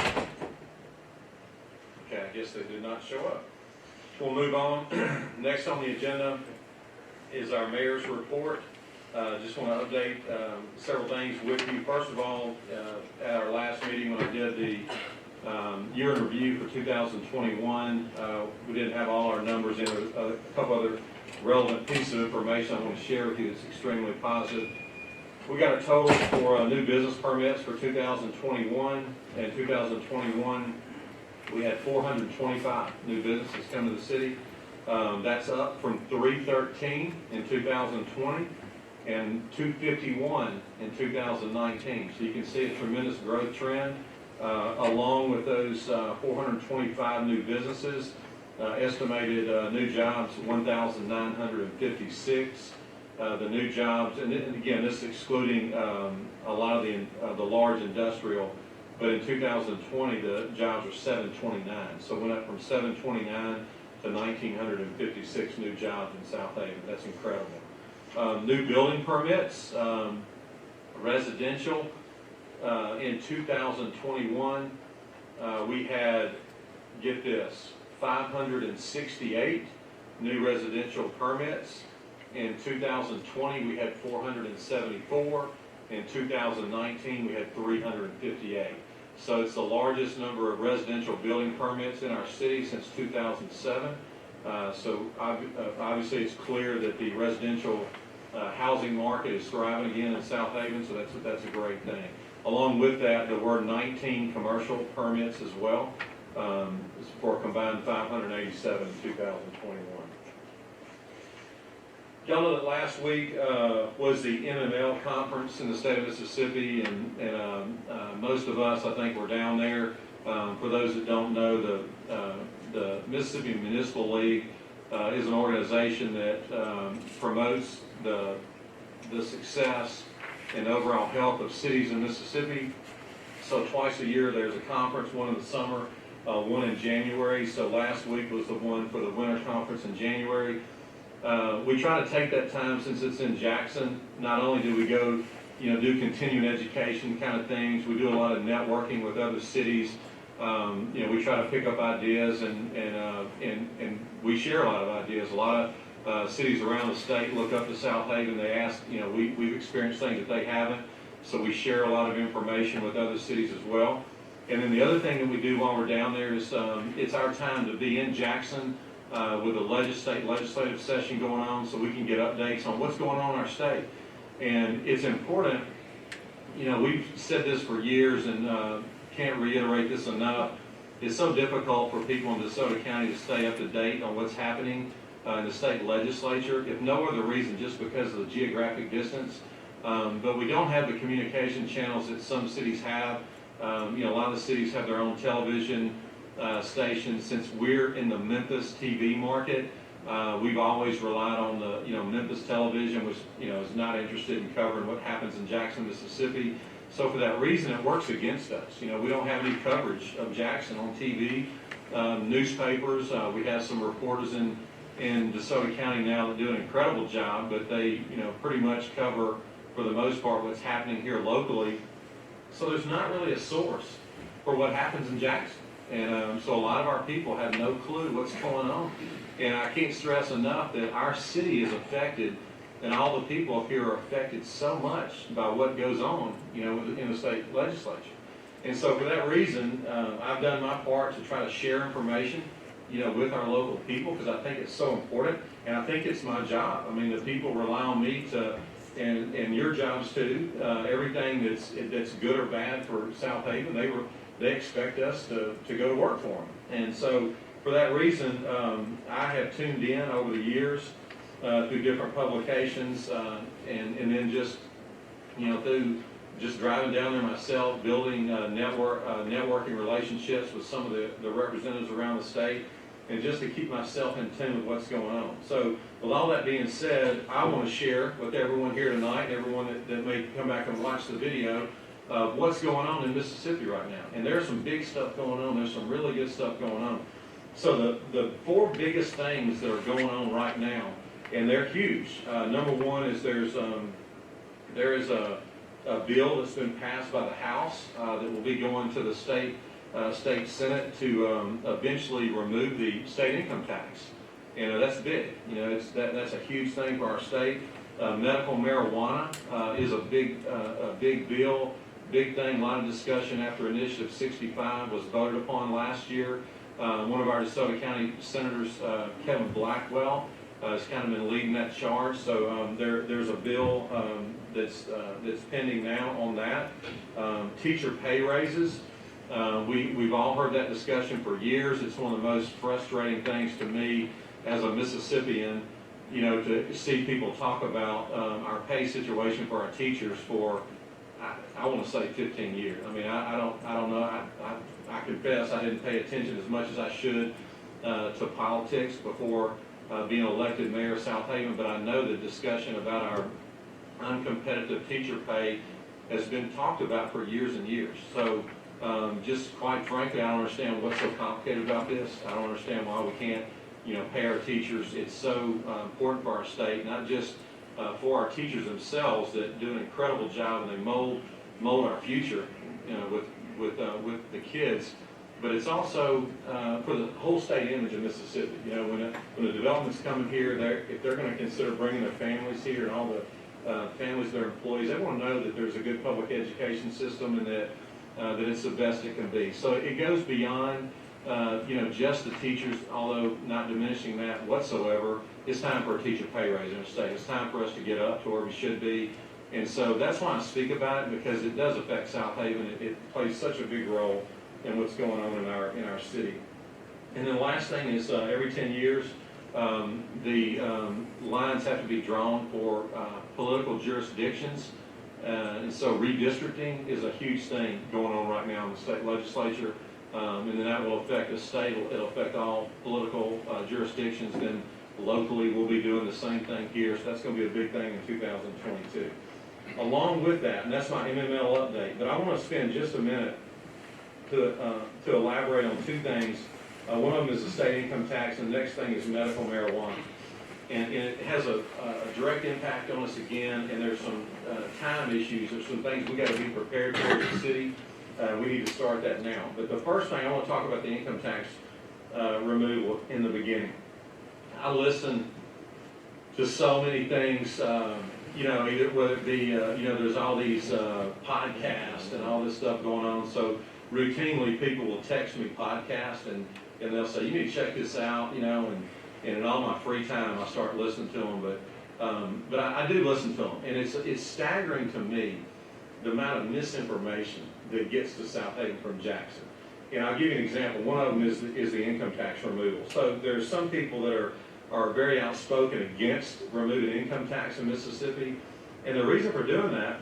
Okay, I guess they did not show up. We'll move on. Next on the agenda is our mayor's report. Just want to update several things with you. First of all, at our last meeting when I did the year in review for 2021, we didn't have all our numbers in. A couple other relevant pieces of information I want to share with you that's extremely positive. We got a total for new business permits for 2021. In 2021, we had 425 new businesses come to the city. That's up from 313 in 2020 and 251 in 2019. So you can see a tremendous growth trend. Along with those 425 new businesses, estimated new jobs, 1,956. The new jobs, and again, this is excluding a lot of the large industrial, but in 2020, the jobs were 729. So it went up from 729 to 1,956 new jobs in Southaven. That's incredible. New building permits, residential, in 2021, we had, get this, 568 new residential permits. In 2020, we had 474. In 2019, we had 358. So it's the largest number of residential building permits in our city since 2007. Obviously, it's clear that the residential housing market is thriving again in Southaven, so that's a great thing. Along with that, there were 19 commercial permits as well, for a combined 587 in 2021. Y'all know that last week was the MML conference in the state of Mississippi, and most of us, I think, were down there. For those that don't know, the Mississippi Municipal League is an organization that promotes the success and overall health of cities in Mississippi. So twice a year there's a conference, one in the summer, one in January. So last week was the one for the winter conference in January. We try to take that time, since it's in Jackson. Not only do we go, do continuing education kind of things, we do a lot of networking with other cities. We try to pick up ideas and we share a lot of ideas. A lot of cities around the state look up to Southaven. They ask, we've experienced things that they haven't, so we share a lot of information with other cities as well. And then the other thing that we do while we're down there is it's our time to be in Jackson with a legislative session going on, so we can get updates on what's going on in our state. And it's important, we've said this for years and can't reiterate this enough. It's so difficult for people in DeSoto County to stay up to date on what's happening in the state legislature, if no other reason, just because of the geographic distance. But we don't have the communication channels that some cities have. A lot of the cities have their own television stations. Since we're in the Memphis TV market, we've always relied on the Memphis television, which is not interested in covering what happens in Jackson, Mississippi. So for that reason, it works against us. We don't have any coverage of Jackson on TV, newspapers. We have some reporters in DeSoto County now that do an incredible job, but they pretty much cover, for the most part, what's happening here locally. So there's not really a source for what happens in Jackson. And so a lot of our people have no clue what's going on. And I can't stress enough that our city is affected, and all the people up here are affected so much by what goes on, in the state legislature. And so for that reason, I've done my part to try to share information, with our local people, because I think it's so important, and I think it's my job. I mean, the people rely on me to, and your jobs too. Everything that's good or bad for Southaven, they expect us to go to work for them. And so for that reason, I have tuned in over the years through different publications, and then just through just driving down there myself, building networking relationships with some of the representatives around the state, and just to keep myself in tune with what's going on. So with all that being said, I want to share with everyone here tonight, and everyone that may come back and watch the video, of what's going on in Mississippi right now. And there's some big stuff going on. There's some really good stuff going on. So the four biggest things that are going on right now, and they're huge. Number one is there is a bill that's been passed by the House that will be going to the state Senate to eventually remove the state income tax. That's big. That's a huge thing for our state. Medical marijuana is a big bill, big thing. A lot of discussion after Initiative 65 was voted upon last year. One of our DeSoto County senators, Kevin Blackwell, has kind of been leading that charge. So there's a bill that's pending now on that. Teacher pay raises. We've all heard that discussion for years. It's one of the most frustrating things to me as a Mississippian, to see people talk about our pay situation for our teachers for, I want to say 15 years. I mean, I don't know. I confess I didn't pay attention as much as I should to politics before being elected mayor of Southaven, but I know the discussion about our uncompetitive teacher pay has been talked about for years and years. So just quite frankly, I don't understand what's so complicated about this. I don't understand why we can't, pay our teachers. It's so important for our state, not just for our teachers themselves that do an incredible job, and they mold mold our future, with the kids. But it's also for the whole state image of Mississippi. When the development's coming here, if they're going to consider bringing their families here and all the families, their employees, they want to know that there's a good public education system and that it's the best it can be. So it goes beyond just the teachers, although not diminishing that whatsoever. It's time for a teacher pay raise in the state. It's time for us to get up to where we should be. And so that's why I speak about it, because it does affect Southaven. It plays such a big role in what's going on in our city. And then the last thing is every 10 years, the lines have to be drawn for political jurisdictions. And so redistricting is a huge thing going on right now in the state legislature. And then that will affect the state. It'll affect all political jurisdictions. Then locally, we'll be doing the same thing here. So that's going to be a big thing in 2022. Along with that, and that's my MML update, but I want to spend just a minute to elaborate on two things. One of them is the state income tax, and the next thing is medical marijuana. And it has a direct impact on us again, and there's some time issues. There's some things we got to be prepared for as a city. We need to start that now. But the first thing, I want to talk about the income tax removal in the beginning. I listen to so many things, either whether it be, there's all these podcasts and all this stuff going on. So routinely people will text me podcasts and they'll say, you need to check this out, and in all my free time I start listening to them. But I do listen to them, and it's staggering to me the amount of misinformation that gets to Southaven from Jackson. And I'll give you an example. One of them is the income tax removal. So there's some people that are very outspoken against removing income tax in Mississippi. And the reason for doing that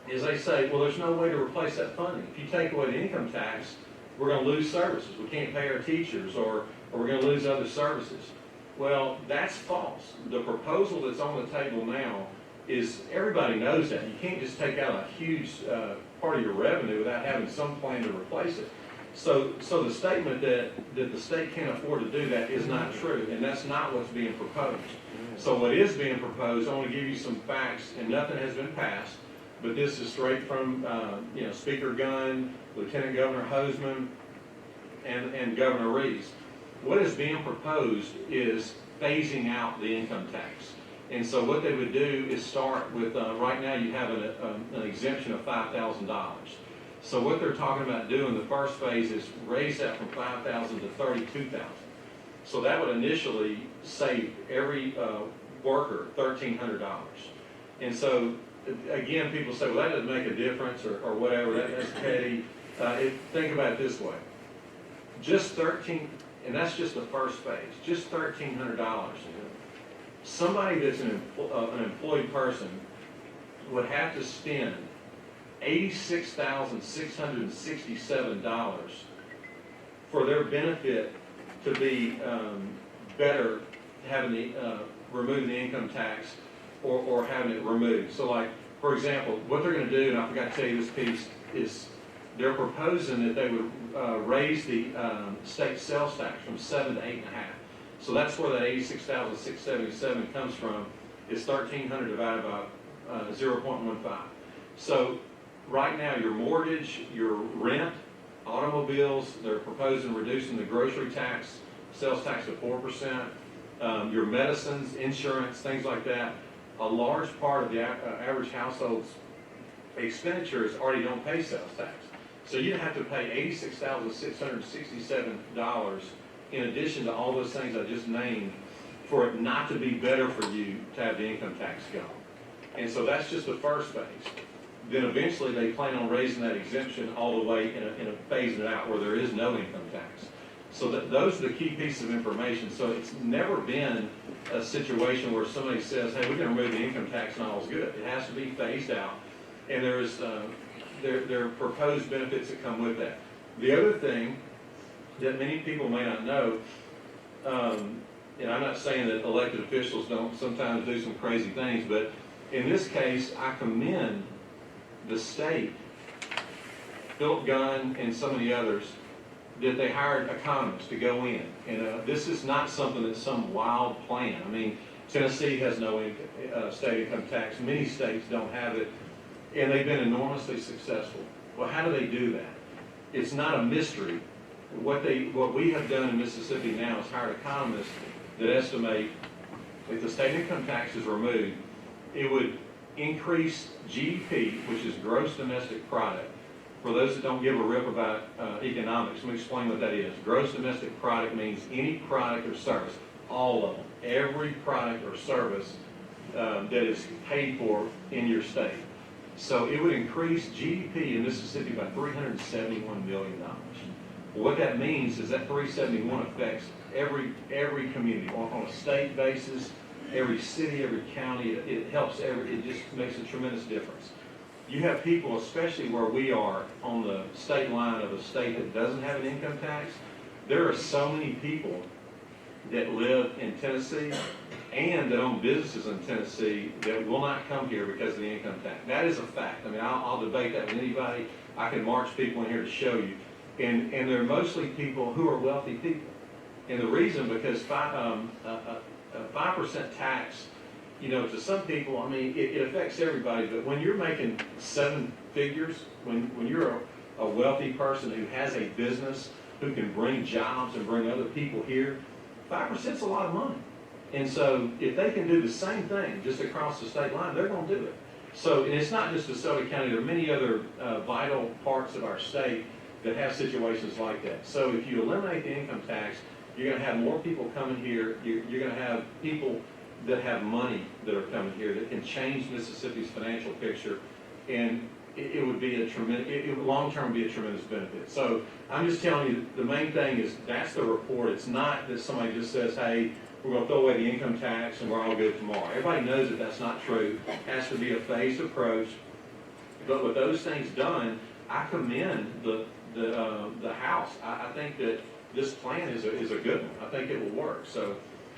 is they say, well, there's no way to replace that funding. If you take away the income tax, we're going to lose services. We can't pay our teachers, or we're going to lose other services. Well, that's false. The proposal that's on the table now is, everybody knows that. You can't just take out a huge part of your revenue without having some plan to replace it. So the statement that the state can't afford to do that is not true, and that's not what's being proposed. So what is being proposed, I want to give you some facts, and nothing has been passed, but this is straight from Speaker Gunn, Lieutenant Governor Hoseman, and Governor Reeves. What is being proposed is phasing out the income tax. And so what they would do is start with, right now you have an exemption of $5,000. So what they're talking about doing, the first phase, is raise that from $5,000 to $32,000. So that would initially save every worker $1,300. And so, again, people say, well, that doesn't make a difference, or whatever, that's petty. Think about it this way. Just and that's just the first phase, just $1,300. Somebody that's an employed person would have to spend $86,667 for their benefit to be better having removing the income tax or having it removed. So, like, for example, what they're going to do, and I forgot to tell you this piece, is they're proposing that they would raise the state sales tax from 7 to 8.5. So that's where that 86,677 comes from. Is 1,300 divided by 0.15. So right now, your mortgage, your rent, automobiles, they're proposing reducing the grocery tax, sales tax to 4%, your medicines, insurance, things like that. A large part of the average household's expenditures already don't pay sales tax. So you'd have to pay $86,667 in addition to all those things I just named for it not to be better for you to have the income tax go. And so that's just the first phase. Then eventually they plan on raising that exemption all the way and phasing it out where there is no income tax. So those are the key pieces of information. So it's never been a situation where somebody says, hey, we're going to remove the income tax and all's good. It has to be phased out. And there's there are proposed benefits that come with that. The other thing that many people may not know, and I'm not saying that elected officials don't sometimes do some crazy things, but in this case, I commend the state, Philip Gunn and some of the others, that they hired economists to go in. And this is not something that's some wild plan. I mean, Tennessee has no state income tax. Many states don't have it. and they've been enormously successful. Well, how do they do that? It's not a mystery. What we have done in Mississippi now is hired economists that estimate if the state income tax is removed, it would increase GDP, which is gross domestic product. For those that don't give a rip about economics, let me explain what that is. Gross domestic product means any product or service, all of them, every product or service that is paid for in your state. So it would increase GDP in Mississippi by $371 million. What that means is that 371 affects every community on a state basis, every city, every county. It helps it just makes a tremendous difference. You have people, especially where we are on the state line of a state that doesn't have an income tax. There are so many people that live in Tennessee and that own businesses in Tennessee that will not come here because of the income tax. That is a fact. I mean, I'll debate that with anybody. I can march people in here to show you. And they're mostly people who are wealthy people. And the reason, because 5% tax, you know, to some people, I mean, it affects everybody, but when you're making 7 figures, when you're a wealthy person who has a business, who can bring jobs and bring other people here, 5% is a lot of money. And so if they can do the same thing just across the state line, they're going to do it. So, and it's not just DeSoto County, there are many other vital parts of our state that have situations like that. So if you eliminate the income tax, you're going to have more people coming here. You're going to have people that have money that are coming here that can change Mississippi's financial picture, and it would be a tremendous, it would long-term be a tremendous benefit. So I'm just telling you, the main thing is that's the report. It's not that somebody just says, hey, we're going to throw away the income tax and we're all good tomorrow. Everybody knows that that's not true. It has to be a phased approach. But with those things done, I commend the House. I think that this plan is a good one. I think it will work. So,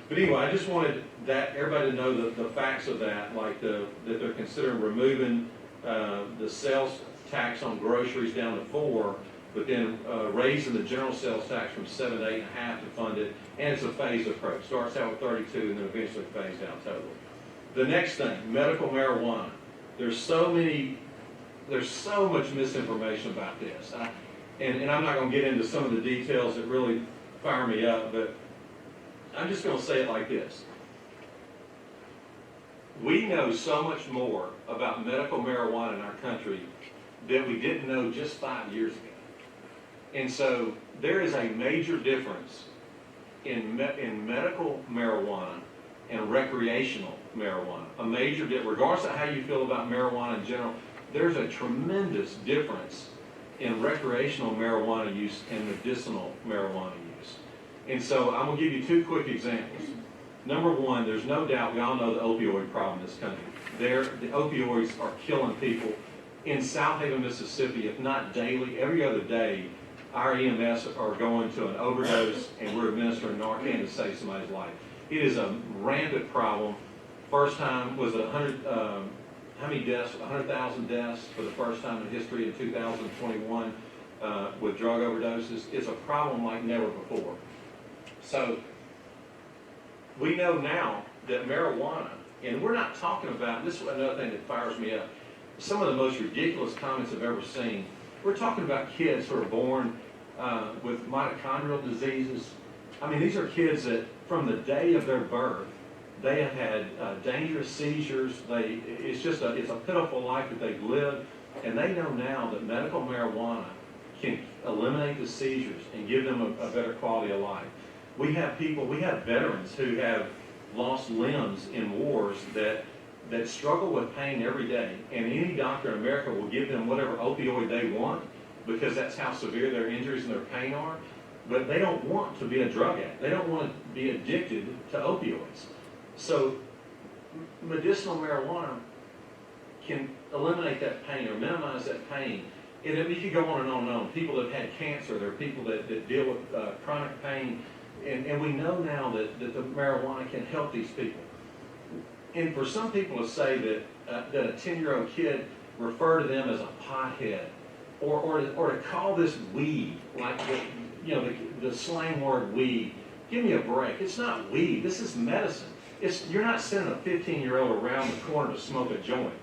but anyway, I just wanted that everybody to know the facts of that, like that they're considering removing the sales tax on groceries down to 4%, but then raising the general sales tax from 7 to 8.5% to fund it, and it's a phased approach. Starts out with 32 and then eventually phased out totally. The next thing, medical marijuana. There's so much misinformation about this. And I'm not going to get into some of the details that really fire me up, but I'm just going to say it like this. We know so much more about medical marijuana in our country that we didn't know just 5 years ago. And so there is a major difference in medical marijuana and recreational marijuana. A major difference, regardless of how you feel about marijuana in general, there's a tremendous difference in recreational marijuana use and medicinal marijuana use. And so I'm going to give you 2 quick examples. Number one, there's no doubt, we all know the opioid problem in this country. The opioids are killing people. In Southaven, Mississippi, if not daily, every other day, our EMS are going to an overdose and we're administering Narcan to save somebody's life. It is a rampant problem. First time was 100, how many deaths? 100,000 deaths for the first time in history in 2021 with drug overdoses. It's a problem like never before. So we know now that marijuana, and we're not talking about, this is another thing that fires me up, some of the most ridiculous comments I've ever seen. We're talking about kids who are born with mitochondrial diseases. I mean, these are kids that from the day of their birth, they have had dangerous seizures. It's a pitiful life that they've lived, and they know now that medical marijuana can eliminate the seizures and give them a better quality of life. We have veterans who have lost limbs in wars that struggle with pain every day, and any doctor in America will give them whatever opioid they want because that's how severe their injuries and their pain are, but they don't want to be a drug addict. They don't want to be addicted to opioids. So medicinal marijuana can eliminate that pain or minimize that pain. And we could go on and on and on. People that have had cancer, there are people that deal with chronic pain, and we know now that the marijuana can help these people. And for some people to say that a 10-year-old kid, refer to them as a pothead, or to call this weed, like the slang word weed, give me a break. It's not weed. This is medicine. You're not sending a 15-year-old around the corner to smoke a joint.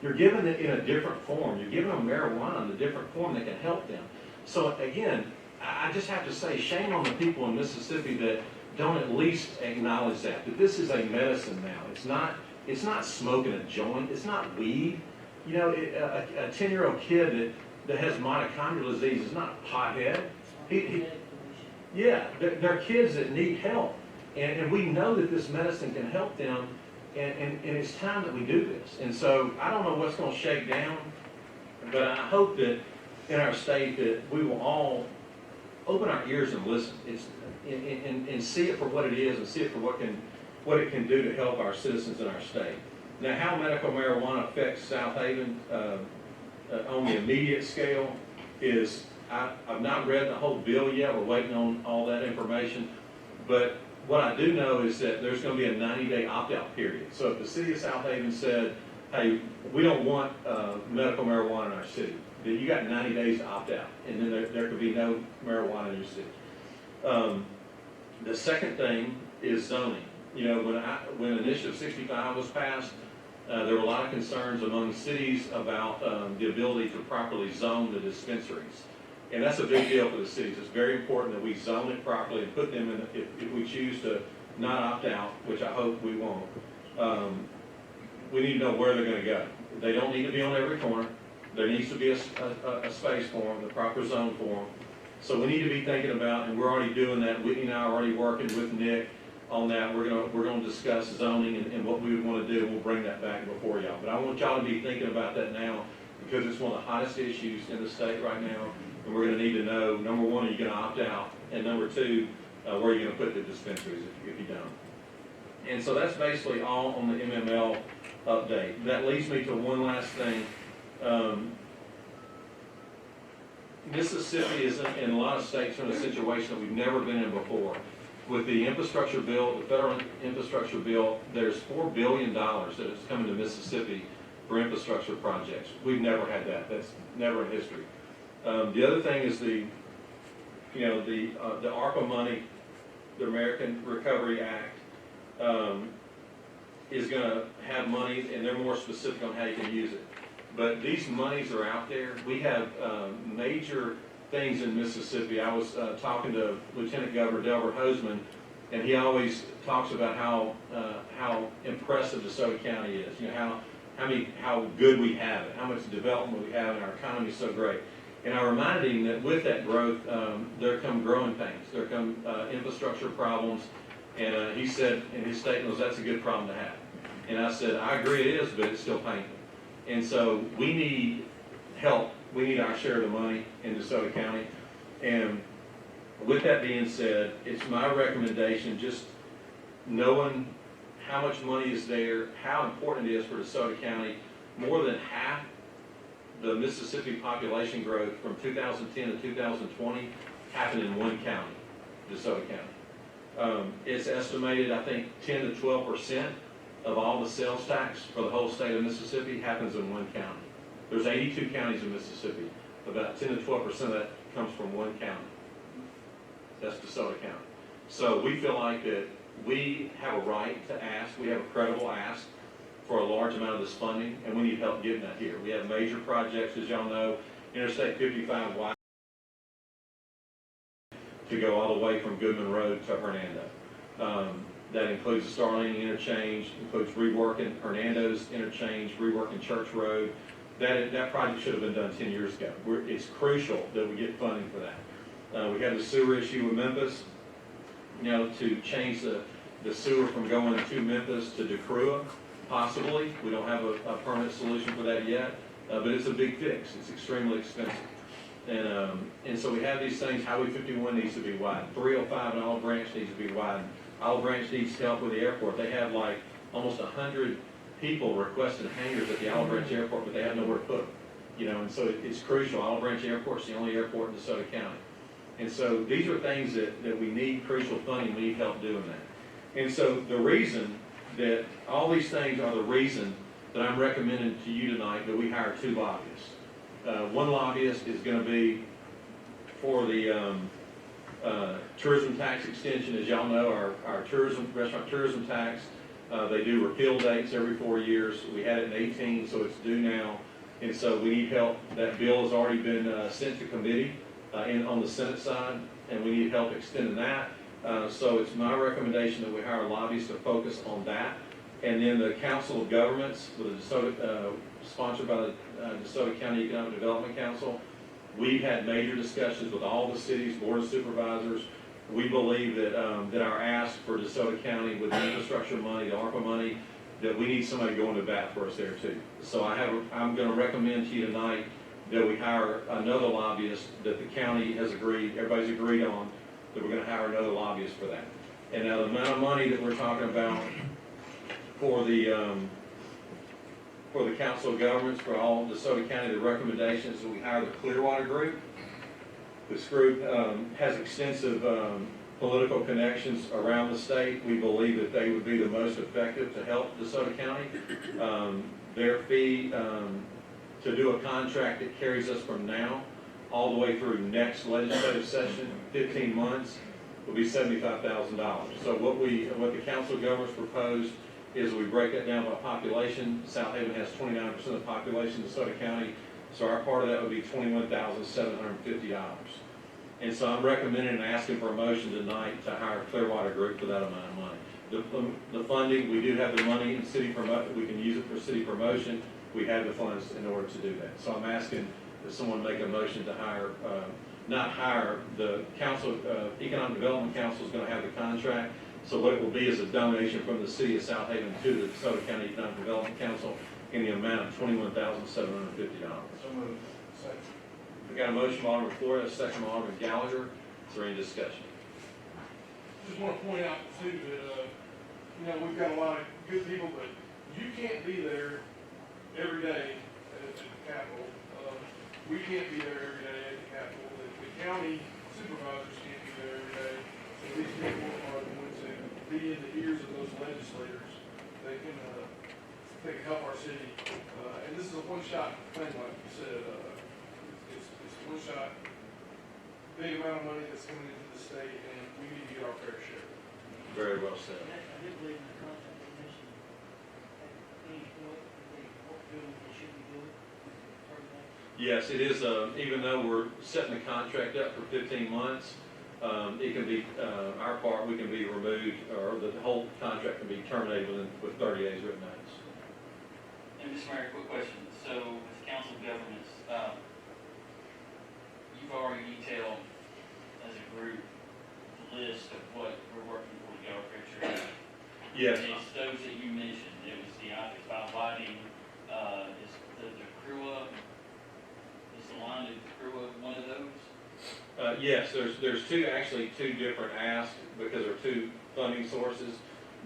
you're giving it in a different form. You're giving them marijuana in a different form that can help them. So again, I just have to say, shame on the people in Mississippi that don't at least acknowledge that this is a medicine now. It's not smoking a joint. It's not weed. You know, a 10-year-old kid that has mitochondrial disease is not a pothead. They're kids that need help. And we know that this medicine can help them, and it's time that we do this. And so I don't know what's going to shake down, but I hope that in our state that we will all open our ears and listen. And see it for what it is, and see it for what it can do to help our citizens in our state. Now, how medical marijuana affects Southaven on the immediate scale is, I've not read the whole bill yet. We're waiting on all that information. But what I do know is that there's going to be a 90-day opt-out period. So if the city of Southaven said, hey, we don't want medical marijuana in our city, then you got 90 days to opt out, and then there could be no marijuana in your city. The second thing is zoning. You know, when Initiative 65 was passed, there were a lot of concerns among cities about the ability to properly zone the dispensaries. And that's a big deal for the cities. It's very important that we zone it properly and put them in, if we choose to not opt out, which I hope we won't, we need to know where they're going to go. They don't need to be on every corner. There needs to be a space for them, the proper zone for them. So we need to be thinking about, and we're already doing that. Whitney and I are already working with Nick on that. We're gonna discuss zoning and what we would want to do. We'll bring that back before y'all. But I want y'all to be thinking about that now, because it's one of the hottest issues in the state right now. And we're going to need to know, number one, are you going to opt out? And number two, where are you going to put the dispensaries if you don't? And so that's basically all on the MML update. That leads me to one last thing. Mississippi is in a lot of states in a situation that we've never been in before. With the infrastructure bill, the federal infrastructure bill, there's $4 billion that is coming to Mississippi for infrastructure projects. We've never had that. That's never in history. The other thing is the ARPA money, the American Recovery Act, is going to have money, and they're more specific on how you can use it. But these monies are out there. We have major things in Mississippi. I was talking to Lieutenant Governor Delbert Hoseman, and he always talks about how impressive DeSoto County is. You know, how good we have it, how much development we have, and our economy is so great. And I reminded him that with that growth, there come growing pains, there come infrastructure problems, and he said in his statement, that's a good problem to have. And I said, I agree it is, but it's still painful. And so we need help. We need our share of the money in DeSoto County. And with that being said, it's my recommendation, just knowing how much money is there, how important it is for DeSoto County. More than half the Mississippi population growth from 2010 to 2020 happened in one county, DeSoto County. It's estimated, I think, 10 to 12% of all the sales tax for the whole state of Mississippi happens in one county. There's 82 counties in Mississippi. About 10 to 12% of that comes from one county. That's DeSoto County. So we feel like that we have a right to ask, we have a credible ask for a large amount of this funding, and we need help getting that here. We have major projects, as y'all know, Interstate 55 wide to go all the way from Goodman Road to Hernando. That includes the Starling interchange, includes reworking Hernando's interchange, reworking Church Road. That project should have been done 10 years ago. It's crucial that we get funding for that. We have the sewer issue with Memphis, to change the sewer from going to Memphis to DeCrua, possibly. We don't have a permanent solution for that yet, but it's a big fix. It's extremely expensive. And so we have these things. Highway 51 needs to be widened. 305 and Olive Branch needs to be widened. Olive Branch needs help with the airport. They have like almost 100 people requesting hangars at the Olive Branch Airport, but they have nowhere to put them. And so it's crucial. Olive Branch Airport's the only airport in DeSoto County. And so these are things that we need crucial funding. We need help doing that. And so the reason that all these things are the reason that I'm recommending to you tonight that we hire 2 lobbyists. One lobbyist is going to be for the tourism tax extension. As y'all know, our restaurant tourism tax They do repeal dates every 4 years. We had it in 18, so it's due now. And so we need help. That bill has already been sent to committee on the Senate side, and we need help extending that. So it's my recommendation that we hire lobbyists to focus on that. And then the Council of Governments, with the DeSoto, sponsored by the DeSoto County Economic Development Council, we've had major discussions with all the cities, board of supervisors. We believe that that our ask for DeSoto County with the infrastructure money, the ARPA money, that we need somebody going to bat for us there too. So I'm going to recommend to you tonight that we hire another lobbyist that the county has agreed, everybody's agreed on, that we're going to hire another lobbyist for that. And now the amount of money that we're talking about for the Council of Governments, for all DeSoto County, the recommendation is that we hire the Clearwater Group. This group has extensive political connections around the state. We believe that they would be the most effective to help DeSoto County. Their fee to do a contract that carries us from now all the way through next legislative session, 15 months, will be $75,000. So what the Council of Governments proposed is we break that down by population. Southaven has 29% of the population of DeSoto County, so our part of that would be $21,750. And so I'm recommending and asking for a motion tonight to hire Clearwater Group for that amount of money. The funding, we do have the money in city promotion, we can use it for city promotion. We have the funds in order to do that. So I'm asking that someone make a motion to hire, not hire, the Council, Economic Development Council is going to have the contract. So what it will be is a donation from the City of Southaven to the DeSoto County Economic Development Council in the amount of $21,750. So moved. Second. We got a motion by Alderman Flores, second by Alderman Gallagher. Is there any discussion? Just want to point out too that, we've got a lot of good people, but you can't be there every day at the Capitol. We can't be there every day at the Capitol. The county supervisors can't be there every day. So these people are going to be in the ears of those legislators. They can help our city. And this is a one-shot thing, like you said. It's one shot, big amount of money that's coming into the state, and we need to get our fair share. Very well said. I do believe in the contract they mentioned, at any point, if they doing what they should be doing, Yes, it is, even though we're setting the contract up for 15 months, it can be, our part, we can be removed, or the whole contract can be terminated with 30 days written notice. And Mr. Mayor, quick question. So with the Council of Governments, you've already detailed as a group the list of what we're working for to get our fair share. Yes. It's those that you mentioned. It was the I-55 lighting, is the CRUA, is the line of the CRUA one of those? Yes, there's two different asks because there are two funding sources.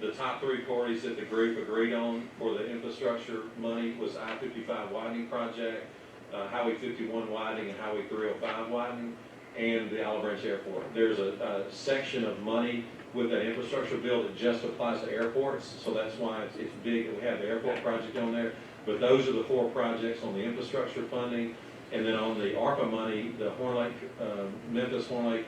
The top three parties that the group agreed on for the infrastructure money was I-55 widening project, Highway 51 widening, and Highway 305 widening, and the Olive Branch Airport. There's a section of money with that infrastructure bill that just applies to airports, so that's why it's big that we have the airport project on there. But those are the four projects on the infrastructure funding. And then on the ARPA money, the Horn Lake, Memphis Horn Lake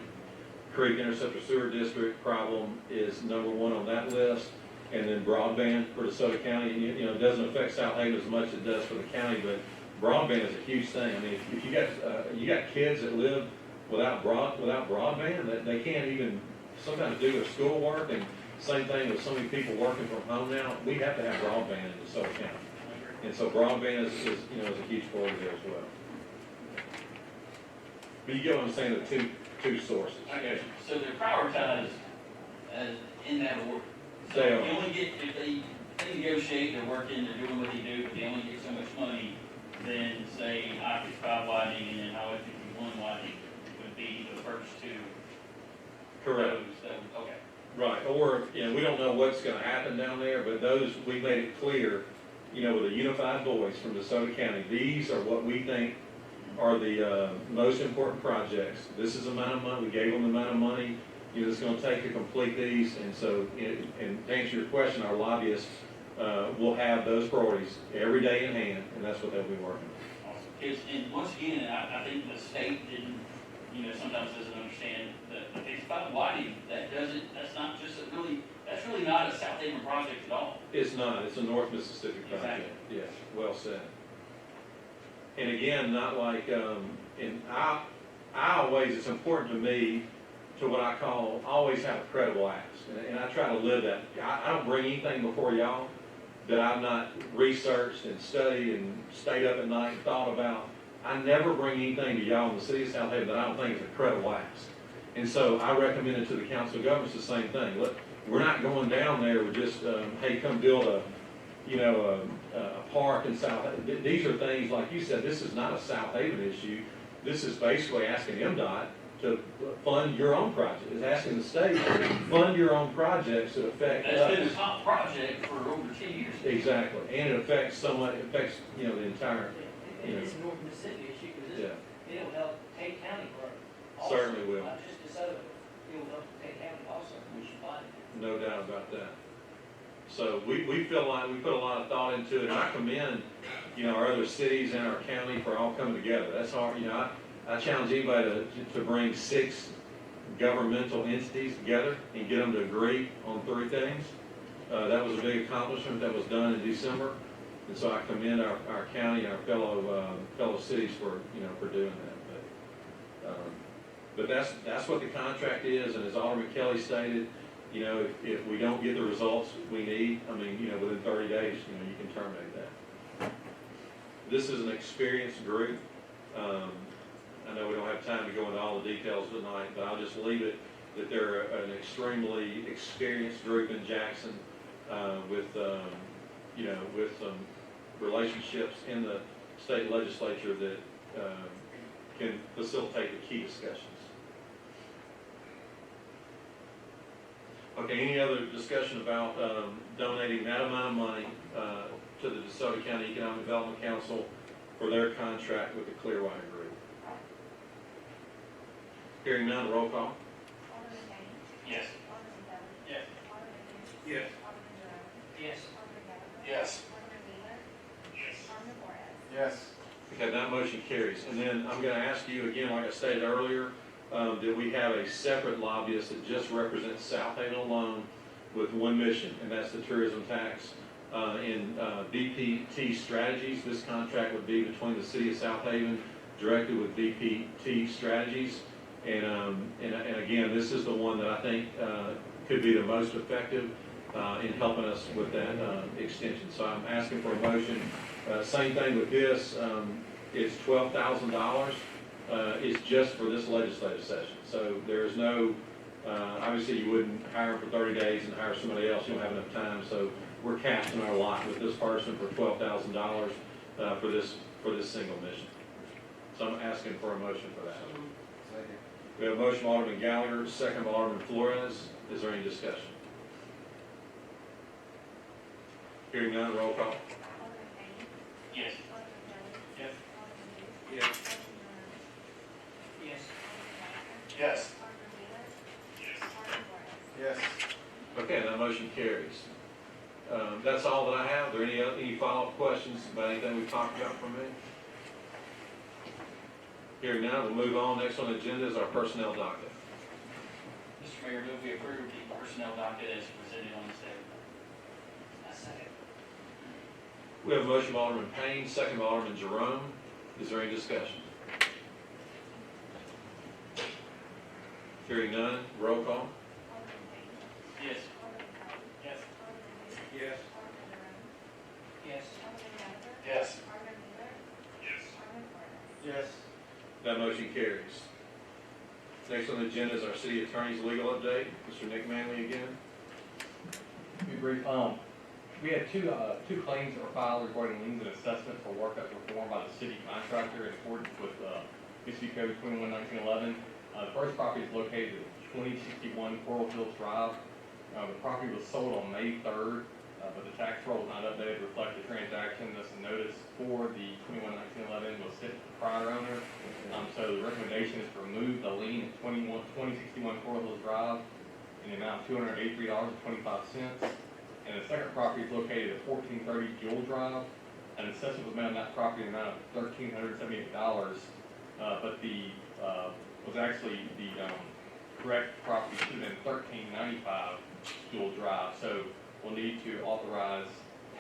Creek Interceptor Sewer District problem is number one on that list. And then broadband for DeSoto County, it doesn't affect Southaven as much as it does for the county, but broadband is a huge thing. I mean, if you got kids that live without broadband, that they can't even sometimes do their schoolwork, and same thing with so many people working from home now, we have to have broadband in DeSoto County. And so broadband is a huge part of it as well. But you get what I'm saying, the two sources. I got you. So they're prioritized as in that order. So They if are. you only get, if they negotiate, they're working, they're doing what they do, but they only get so much money, then say I-55 widening and then Highway 51 widening would be the first two. Correct. roads that would- Okay. Right, or, we don't know what's gonna happen down there, but those, we made it clear, with a unified voice from DeSoto County, these are what we think are the most important projects. This is the amount of money, we gave them the amount of money, it's gonna take to complete these, and so, and to answer your question, our lobbyists will have those priorities every day in hand, and that's what they'll be working on. Awesome. And once again, I think the state didn't, sometimes doesn't understand that if it's about widening, that's not just really That's really not a South Haven project at all. It's not, it's a North Mississippi project. Yes, well said. And again, not like, and I always, it's important to me to what I call, always have a credible ask. And I try to live that. I don't bring anything before y'all that I've not researched and studied and stayed up at night and thought about. I never bring anything to y'all in the city of Southaven that I don't think is a credible ask. And so I recommended to the council of governments the same thing. Look, we're not going down there with just, hey, come build a park in South Haven. These are things, like you said, this is not a South Haven issue. This is basically asking MDOT to fund your own project. It's asking the state to fund your own projects that affect us. That's been a top project for over 10 years. Exactly, and it affects someone, it affects, the entire, It's a North Mississippi issue, because yeah, it'll help Tate County grow. Also, certainly will, not just DeSoto, it'll help Tate County also, we should find it. no doubt about that. So we feel like we put a lot of thought into it, and I commend, our other cities and our county for all coming together. That's hard, I challenge anybody to bring 6 governmental entities together and get them to agree on 3 things. That was a big accomplishment that was done in December, and so I commend our county and our fellow cities for doing that. But that's what the contract is, and as Alderman Kelly stated, if we don't get the results we need, within 30 days, you can terminate that. This is an experienced group. I know we don't have time to go into all the details tonight, but I'll just leave it that they're an extremely experienced group in Jackson, with some relationships in the state legislature that can facilitate the key discussions. Okay, any other discussion about donating that amount of money to the DeSoto County Economic Development Council for their contract with the Clearwater Group? Hearing none, roll call. Alderman Payne. Yes. Alderman Kelly. Yes. Alderman Hoots. Yes. Alderman Jerome. Yes. Alderman Gallagher. Yes. Alderman Wheeler. Yes. Alderman Flores. Yes. Okay, that motion carries. And then I'm gonna ask you again, like I stated earlier, that we have a separate lobbyist that just represents South Haven alone with one mission, and that's the tourism tax. In VPT Strategies, this contract would be between the city of South Haven directly with VPT Strategies. And again, this is the one that I think could be the most effective in helping us with that extension. So I'm asking for a motion. Same thing with this. It's $12,000. It's just for this legislative session. So there's no, obviously you wouldn't hire them for 30 days and hire somebody else. You don't have enough time. So we're casting our lot with this person for $12,000 for this single mission. So I'm asking for a motion for that. Second. We have a motion by Alderman Gallagher, second by Alderman Flores. Is there any discussion? Hearing none, roll call. Alderman Payne. Yes. Alderman Kelly. Yes. Alderman Hoots. Yes. Alderman Jerome. Yes. Alderman Gallagher. Yes. Alderman Wheeler. Yes. Alderman Flores. Yes. Okay, that motion carries. That's all that I have. Are there any follow-up questions about anything we've talked about from me? Hearing none, we'll move on. Next on the agenda is our personnel docket. Mr. Mayor, move we approve the personnel docket as presented on this table. I second. We have a motion by Alderman Payne, second by Alderman Jerome. Is there any discussion? Hearing none, roll call. Alderman Payne. Yes. Alderman Kelly. Yes. Alderman Hoots. Yes. Alderman Jerome. Yes. Alderman Gallagher. Yes. Alderman Wheeler. Yes. Alderman Flores. Yes. That motion carries. Next on the agenda is our city attorney's legal update. Mr. Nick Manley again. Be brief. We had two claims that were filed regarding liens and assessment for work that was performed by the city contractor in accordance with Mississippi Code 21-1911. The first property is located at 2061 Coral Hills Drive. The property was sold on May 3rd, but the tax roll was not updated to reflect the transaction. Thus, the notice for the 21-1911 was sent to the prior owner. So the recommendation is to remove the lien at 2061 Coral Hills Drive in the amount of $283.25. And the second property is located at 1430 Jewel Drive. An assessment was made on that property in the amount of $1,378, but was actually the correct property should have been 1395 Jewel Drive. So we'll need to authorize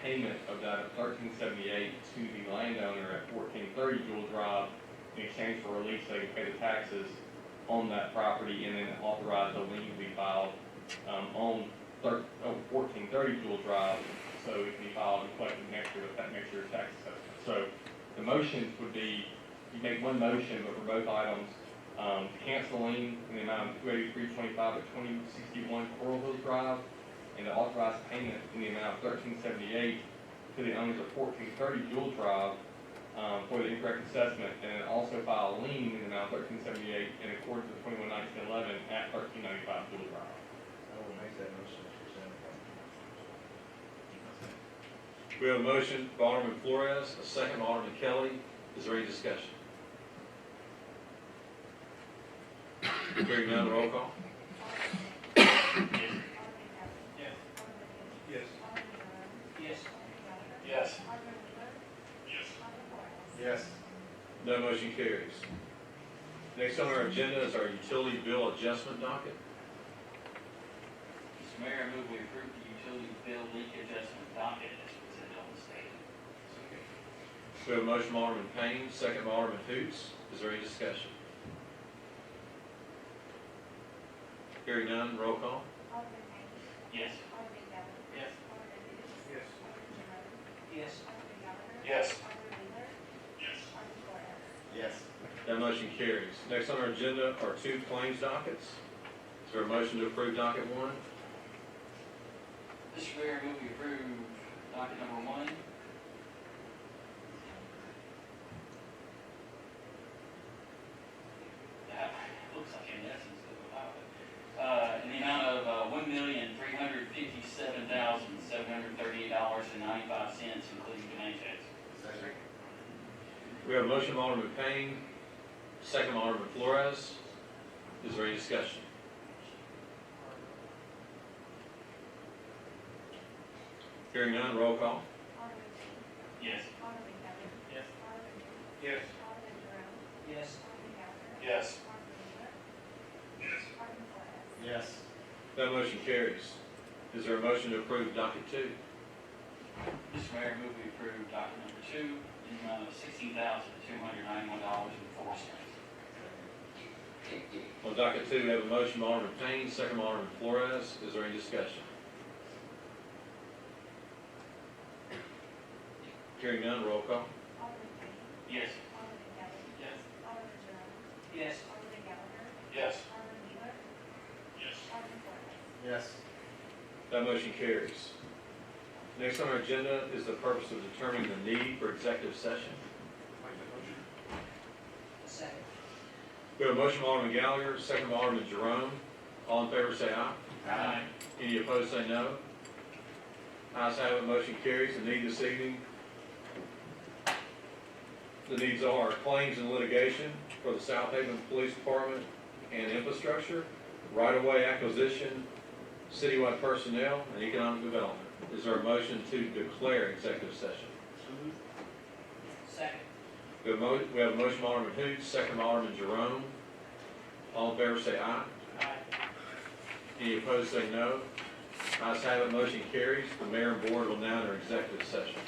payment of that at 1378 to the landowner at 1430 Jewel Drive in exchange for release so they can pay the taxes on that property, and then authorize the lien to be filed on 1430 Jewel Drive, so it can be filed and collected next year with that next year's tax assessment. So the motions would be, you make one motion, but for both items, to cancel the lien in the amount of $283.25 at 2061 Coral Hills Drive, and to authorize payment in the amount of $1378 to the owners of 1430 Jewel Drive for the incorrect assessment, and then also file a lien in the amount of $1378 in accordance with 21-1911 at 1395 Jewel Drive. I will make that motion, Mr. Senator. We have a motion by Alderman Flores, a second by Alderman Kelly. Is there any discussion? Hearing none, roll call. Yes. Yes. Yes. Yes. Yes. No motion carries. Next on our agenda is our utility bill adjustment docket. Mr. Mayor, I move we approve the utility bill leak adjustment docket as presented on the stage. We have a motion by Alderman Payne, second by Alderman Hoots. Is there any discussion? Hearing none, roll call. Alderman Payne. Yes. Alderman Gallagher. Yes. Alderman Hoots. Yes. Alderman Jerome. Yes. Alderman Gallagher. Yes. Alderman Wheeler. Yes. Alderman Flores. Yes. That motion carries. Next on our agenda are two claims dockets. Is there a motion to approve docket one? Mr. Mayor, I move we approve docket number 1. That looks like in essence of a pilot. In the amount of $1,357,738.95, including donations. Second. We have a motion by Alderman Payne, second by Alderman Flores. Is there any discussion? Hearing none, roll call. Alderman Payne. Yes. Alderman Gallagher. Yes. Alderman Hoots. Yes. Alderman Jerome. Yes. Alderman Gallagher. Yes. Alderman Wheeler. Yes. Alderman Flores. Yes. That motion carries. Is there a motion to approve docket two? Mr. Mayor, I move we approve docket number 2 in the amount of $16,291.04. On docket two, we have a motion by Alderman Payne, second by Alderman Flores. Is there any discussion? Hearing none, roll call. Alderman Payne. Yes. Alderman Gallagher. Yes. Alderman Jerome. Yes. Alderman Gallagher. Yes. Alderman Wheeler. Yes. Alderman Flores. Yes. That motion carries. Next on our agenda is the purpose of determining the need for executive session. Make that motion. Second. We have a motion by Alderman Gallagher, second by Alderman Jerome. All in favor say aye. Aye. Any opposed say no. Ayes have it, motion carries. The need this evening, the needs are claims and litigation for the Southaven Police Department and infrastructure, right-of-way acquisition, citywide personnel, and economic development. Is there a motion to declare executive session? Second. We have a motion by Alderman Hoots, second by Alderman Jerome. All in favor say aye. Aye. Any opposed say no. Ayes have it, motion carries. The mayor and board will now enter executive session.